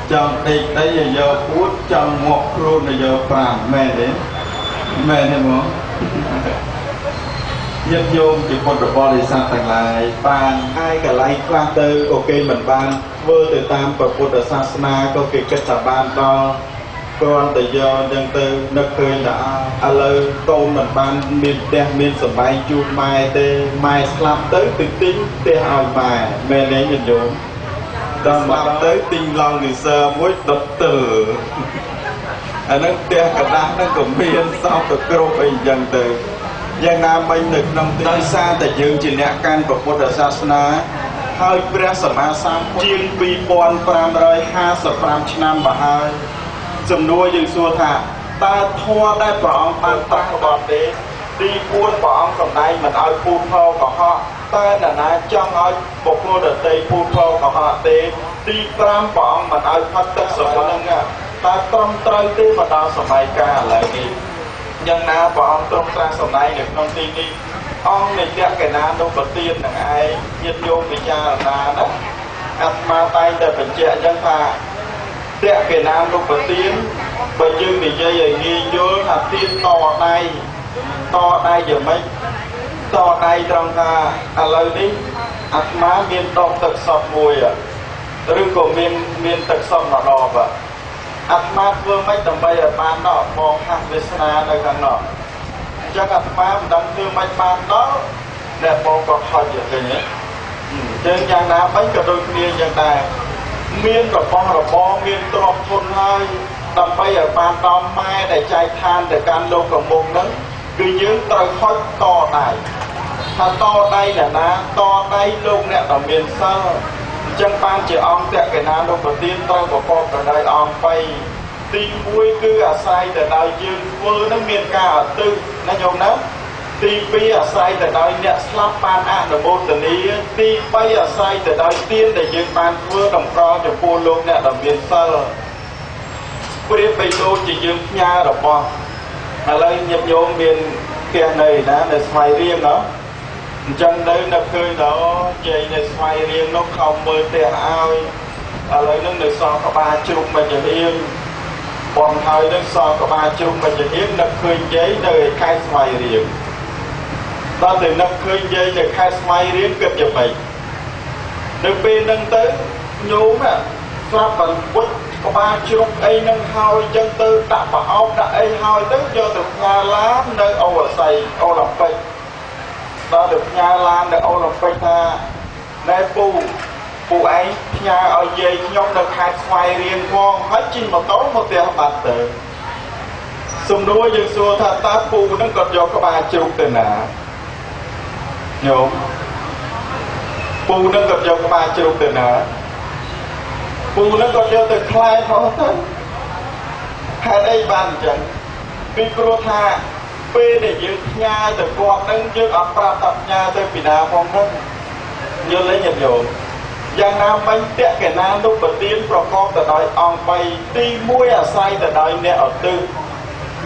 trong đây là giờ phút trong một khuôn là giờ pram mẹ này muốn nhân vô chỉ một đợt bò đi sang thành lại ban ai cả lại quan tư ok mình ban vơ từ tam và Phật Sasana có cái kết quả ban đó còn từ giờ dân tư nó khơi đã lơ câu mình ban miền đẹp miền sầm bay chu mai tê mai slap tới từ tính tê hỏi bài mẹ này nhìn vô còn mà tới tinh long thì sơ mỗi đập tử nó tê cả đá nó cũng miền sau từ câu bình dân từ dân nam mình được nông tới xa tại dương chỉ nẹt can của Phật Sasana hơiព្រះសម្មាសម្ពុទ្ធជាង 2555 ឆ្នាំមកហើយចំនួនយើងសួរថាតើធម៌ដែលព្រះអង្គបានត្រាស់របស់ទេទី4ព្រះអង្គសម្ដែងមិនឲ្យពូថោកុហកតើនរណាចង់ឲ្យបុគ្គលដទៃពូថោកុហកទេទី5ព្រះអង្គមិនឲ្យផាត់ទឹកសមុទ្រហ្នឹងតើត្រឹមត្រូវទេមកដល់សម័យកាលឥឡូវនេះយ៉ាងណាព្រះអង្គទ្រង់ត្រាស់សម្ដែងនៅក្នុងទីនេះអង្គនៃតក្កណានុបទាននឹងឯងញាតិញោមពិចារណាណាអាត្មាតែងតែបញ្ជាក់អញ្ចឹងថាតក្កណានុបទានបើយើងនិយាយឲ្យងាយយល់ថាទានតដៃយ៉ាងម៉េចតដៃត្រង់ថាឥឡូវនេះអាត្មាមានដបទឹកសុទ្ធមួយ ឬក៏មានទឹកសុំដបអាត្មាធ្វើមិនដើម្បីឲ្យបានដល់បងហាស់វាសនានៅខាងនោះអញ្ចឹងអាត្មាមិនដឹងធ្វើមិនបានដល់អ្នកបងក៏ខត់យ៉ាងនេះយើងយ៉ាងណាវិញក៏ដូចគ្នាយ៉ាងដែរមានរបស់របរមានទ្រព្យធនហើយដើម្បីឲ្យបានដល់ម៉ែដែលចែកឋានទៅកាន់លោកកំមុំហ្នឹងគឺយើងត្រូវខត់តដៃថាតដៃអ្នកណាតដៃលោកអ្នកដែលមានសិលអញ្ចឹងបានជាអង្គតកេណាលោកប្រទានត្រូវប្រកបដោយអង្គ3ទី1គឺអាស្រ័យទៅដោយយើងធ្វើនឹងមានការអត់ទិសណាញោមណាទី2អាស្រ័យទៅដោយអ្នកស្លាប់បានអនុមោទនាទី3អាស្រ័យទៅដោយទានដែលយើងបានធ្វើតម្កល់ចំពោះលោកអ្នកដែលមានសិលព្រាបបីដូចជាយើងផ្ញើរបស់ឥឡូវញាតិញោមមានផ្ទះនៅណានៅស្វាយរៀងណោះអញ្ចឹងនៅឃើញដល់ជ័យនៅស្វាយរៀងនោះខំមើលផ្ទះឲ្យឥឡូវនឹងនៅសល់ក្បាលជ្រុំមិនរៀងបងហើយនឹងសល់ក្បាលជ្រុំមិនរៀងនឹកឃើញជ័យនៅខេត្តស្វាយរៀងដល់តែនឹកឃើញជ័យនៅខេត្តស្វាយរៀងគិតយ៉ាងម៉េចនៅពេលហ្នឹងទៅញោមស្រាប់តែពុតក្បាលជ្រុំអីនឹងហើយអញ្ចឹងទៅដាក់ប្រអប់ដាក់អីហើយទៅយកទៅផ្ញើឡាននៅអូរស័យអូឡ িম্প ិកដល់ទៅផ្ញើឡាននៅអូឡ িম্প ិកថាណែពូឯងផ្ញើឲ្យយាយខ្ញុំនៅខេត្តស្វាយរៀងផងហើយជិះម៉ូតូមកផ្ទះបាត់ទៅសំណួរយើងសួរថាតើពូនឹងគាត់យកក្បាលជ្រុំទៅណាញោមពូនឹងគាត់យកក្បាលជ្រុំទៅណាពូនឹងគាត់យកទៅខ្លែផងទៅហេតុអីបានអញ្ចឹងពីព្រោះថាពេលដែលយើងផ្ញើទៅគាត់នឹងយើងអត់ប្រាប់ថាផ្ញើទៅពីណាផងហ្នឹងយល់ទេញាតិញោមយ៉ាងណាមិញតកេណានុបទានប្រកបទៅដោយអង្គ3ទី1អាស្រ័យទៅដោយអ្នកឧទ្ទិស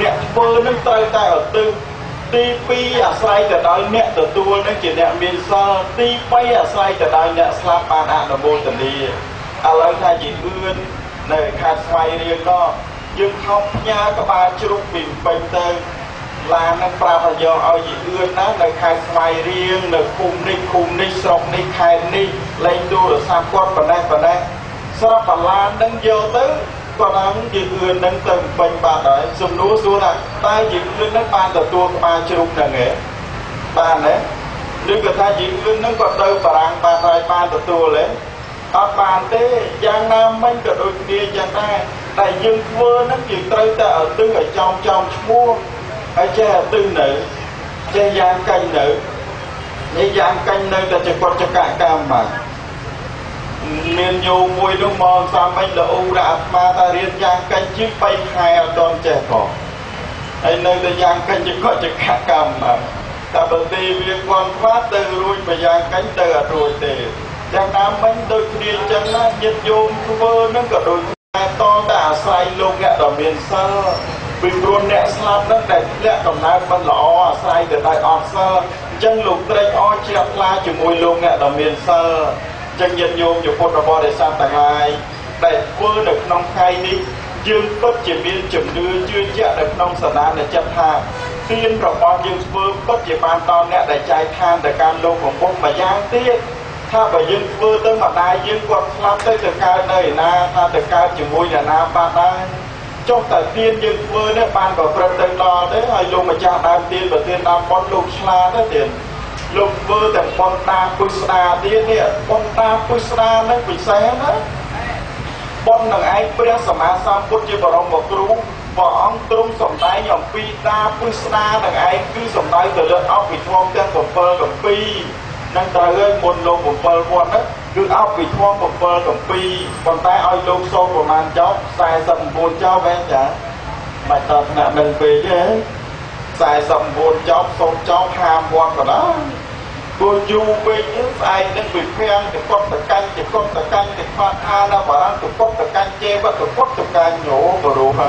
អ្នកធ្វើនឹងត្រូវតែឧទ្ទិសទី2អាស្រ័យទៅដោយអ្នកទទួលនឹងជាអ្នកមានសិលទី3អាស្រ័យទៅដោយអ្នកស្លាប់បានអនុមោទនាឥឡូវថាជាអឿននៅខេត្តស្វាយរៀងនោះយើងខំផ្ញើក្បាលជ្រុំពីពេញទៅឡាននឹងប្រាប់ឲ្យយកឲ្យយីអឿនណានៅខេត្តស្វាយរៀងនៅភូមិនេះស្រុកនេះខេត្តនេះលេខទូរស័ព្ទគាត់ប៉ុណ្ណេះស្រាប់តែឡាននឹងយកទៅគាត់ហ្នឹងយីអឿននឹងទៅពេញបាត់ហើយសំណួរសួរថាតើយីអឿននឹងបានទទួលក្បាលជ្រុំហ្នឹងទេបានទេឬក៏ថាយីអឿននឹងគាត់ទៅបារាំងបានហើយបានទទួលទេអត់បានទេយ៉ាងណាមិញក៏ដូចគ្នាយ៉ាងដែរតែយើងធ្វើហ្នឹងយើងត្រូវតែឧទ្ទិសឲ្យចំឈ្មោះហើយចេះឧទ្ទិសនៅចេះយ៉ាងកាញ់នៅនេះយ៉ាងកាញ់នៅតែចកចកកម្មបាទមានញោមមួយនោះមកសាមិញល្អដាក់អាត្មាថារៀនយ៉ាងកាញ់ជាង3ខែអត់ទាន់ចេះផងហើយនៅតែយ៉ាងកាញ់ចកចកកម្មបាទតែបើទីវាគាត់ខ្វះទៅរួចមួយយ៉ាងកាញ់ទៅអត់រួចទេយ៉ាងណាមិញដូចគ្នាអញ្ចឹងណាញាតិញោមធ្វើនឹងក៏ដូចតែតតែអាស្រ័យលោកអ្នកដ៏មានសិលពីព្រោះអ្នកស្លាប់នឹងដែលធ្លាក់កំណើតមិនល្អអាស្រ័យទៅដោយអត់សិលអញ្ចឹងលោកត្រេកអរជ្រះថ្លាជាមួយលោកអ្នកដ៏មានសិលអញ្ចឹងញាតិញោមជាពុទ្ធបរិស័ទទាំងឡាយដែលធ្វើនៅក្នុងថ្ងៃនេះយើងពិតជាមានជំនឿជឿជាក់នៅក្នុងសន្តានចិត្តថាទានរបស់យើងធ្វើពិតជាបានដល់អ្នកដែលចែកឋានទៅកាន់លោកកំពុងម្យ៉ាងទៀតថាបើយើងធ្វើទៅម្ដាយយើងគាត់ស្លាប់ទៅកើតនៅឯណាថាទៅកើតជាមួយអ្នកណាបានដែរចុះតែទានយើងធ្វើនេះបានប្រព្រឹត្តទៅដល់ទេហើយលោកម្ចាស់ដើមទានប្រទានដល់ប៉ុនលោកឆ្លាទៅទៀតលោកធ្វើតែប៉ុនតាពុស្ដាទៀតនេះប៉ុនតាពុស្ដានឹងពិសេសណាប៉ុននឹងឯងព្រះសម្មាសម្ពុទ្ធជាបរមគ្រូព្រះអង្គទ្រង់សម្ដែងអំពីតាពុស្ដានឹងឯងគឺសម្ដែងទៅលើអភិធម្មទាំង7កំពីនឹងត្រូវឲ្យមុនលោក7វត្តហ្នឹងគឺអភិធម្ម7កំពីប៉ុន្តែឲ្យលោកសូមប្រមាណចប់49ចប់វិញចាមិនតថ្នាក់នឹងពេកទេ49ចប់សូមចប់50វត្តក៏ដែរគួរយូរពេកស្អែកនឹងពីភាំងទៅគាត់ទៅកាញ់ទៅគាត់ទៅកាញ់ទៅខ្វាត់ថាដល់បារាំងទៅគាត់ទៅកាញ់ជេវត្តទៅគាត់ទៅកាញ់ញោបរោះ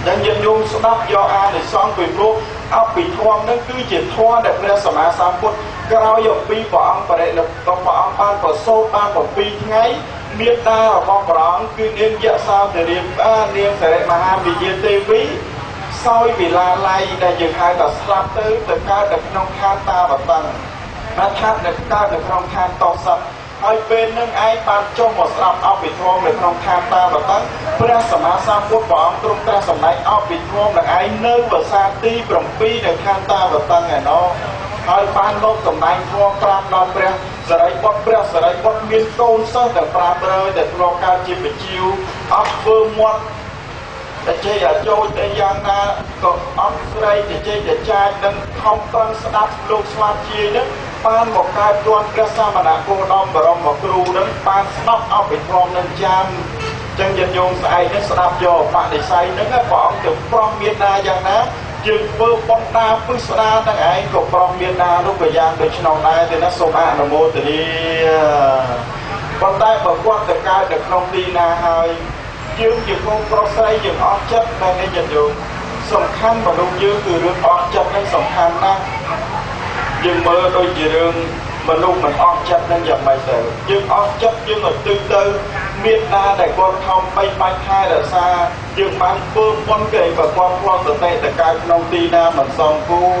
យ៉ាងញាតិញោមស្ដាប់យកអានិសង្ឃពីព្រោះអភិធម្មនឹងគឺជាធម៌ដែលព្រះសម្មាសម្ពុទ្ធក្រោយអំពីព្រះអង្គបរិនិព្វានព្រះអង្គបានប្រសូតបាន7ថ្ងៃមានតារបស់ព្រះអង្គគឺនាងយសោទរានាងសិរិមហាវិជាទេវីសោយវិឡាល័យដែលយើងហៅថាស្លាប់ទៅកើតនៅក្នុងឋានតាវតੰណាថាកើតនៅក្នុងឋានតោស័ព្ទហ ហើយពេលនឹងឯងបានចុះមកស្ដាប់អភិធម្មនៅក្នុងខាងតាបតឹងព្រះសម្មាសម្ពុទ្ធព្រះអង្គទ្រង់ត្រាស់សម្ដែងអភិធម្មនឹងឯងនៅភាសាទី7នៅខាងតាបតឹងឯណោះហើយបានលោកសម្ដែងធម៌ប្រាប់ដល់ព្រះសរិបុត្រព្រះសរិបុត្រមានកូនសិស្សតែ500ដែលធ្លាប់កើតជាបជាវអត់ធ្វើមាត់តែជ័យអាចចូលតែយ៉ាងណាក៏អត់ស្រីតែជ័យតែចាយនឹងខំប្រឹងស្ដាប់លោកស្លាប់ជាយនឹងបានមកកើតទាន់ព្រះសមណគោតមបរមគ្រូនឹងបានស្ដាប់អភិធម្មនឹងចាំចឹងញាតិញោមស្អែកនេះស្ដាប់យកបដិស័យនឹងព្រះអង្គទៅប្រំមានណាយ៉ាងណាយើងធ្វើបណ្ដាពិស្ដារនឹងឯងក៏ប្រំមានណានោះក៏យ៉ាងដូចក្នុងដែរទេណាសូមអនុមោទនាប៉ុន្តែបើគាត់ទៅកើតនៅក្នុងទីណាហើយយើងជាកូនប្រុសស្រីយើងអត់ចិត្តតែនេះញាតិញោមសំខាន់មនុស្សយើងគឺរឿងអត់ចិត្តនេះសំខាន់ណាស់យើងមើលដូចជារឿងមនុស្សមិនអត់ចិត្តនឹងយ៉ាងម៉េចទៅយើងអត់ចិត្តយើងឲ្យទិញទៅមានណាដែលគាត់ខំបីបាច់ខែរក្សាយើងបានធ្វើប៉ុនគេបើគាត់ផ្លាត់សតិទៅកើតក្នុងទីណាមិនសមគួរ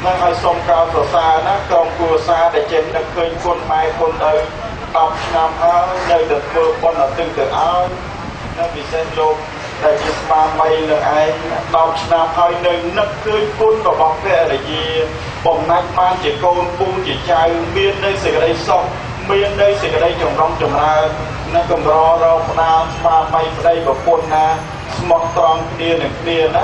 នឹងឲ្យសុំកោតសរសើរណាក្រុមគ្រួសារដែលចេះនឹកឃើញគុណម៉ែគុណឪ10ឆ្នាំហើយនៅតែធ្វើប៉ុនឲ្យទិញទៅឲ្យនៅពិសេសលោកដែលជាស្មារតីនឹងឯង10ឆ្នាំហើយនៅនឹកឃើញគុណរបស់ភរិយាបំណាច់បានជាកូនពូជាចៅមាននៅសេចក្តីសុខមាននៅសេចក្តីចម្រុងចម្រើននិងកម្ររកផ្ដាល់ស្មារតីប្តីប្រពន្ធណាស្មោះត្រង់គ្នានឹងគ្នាណា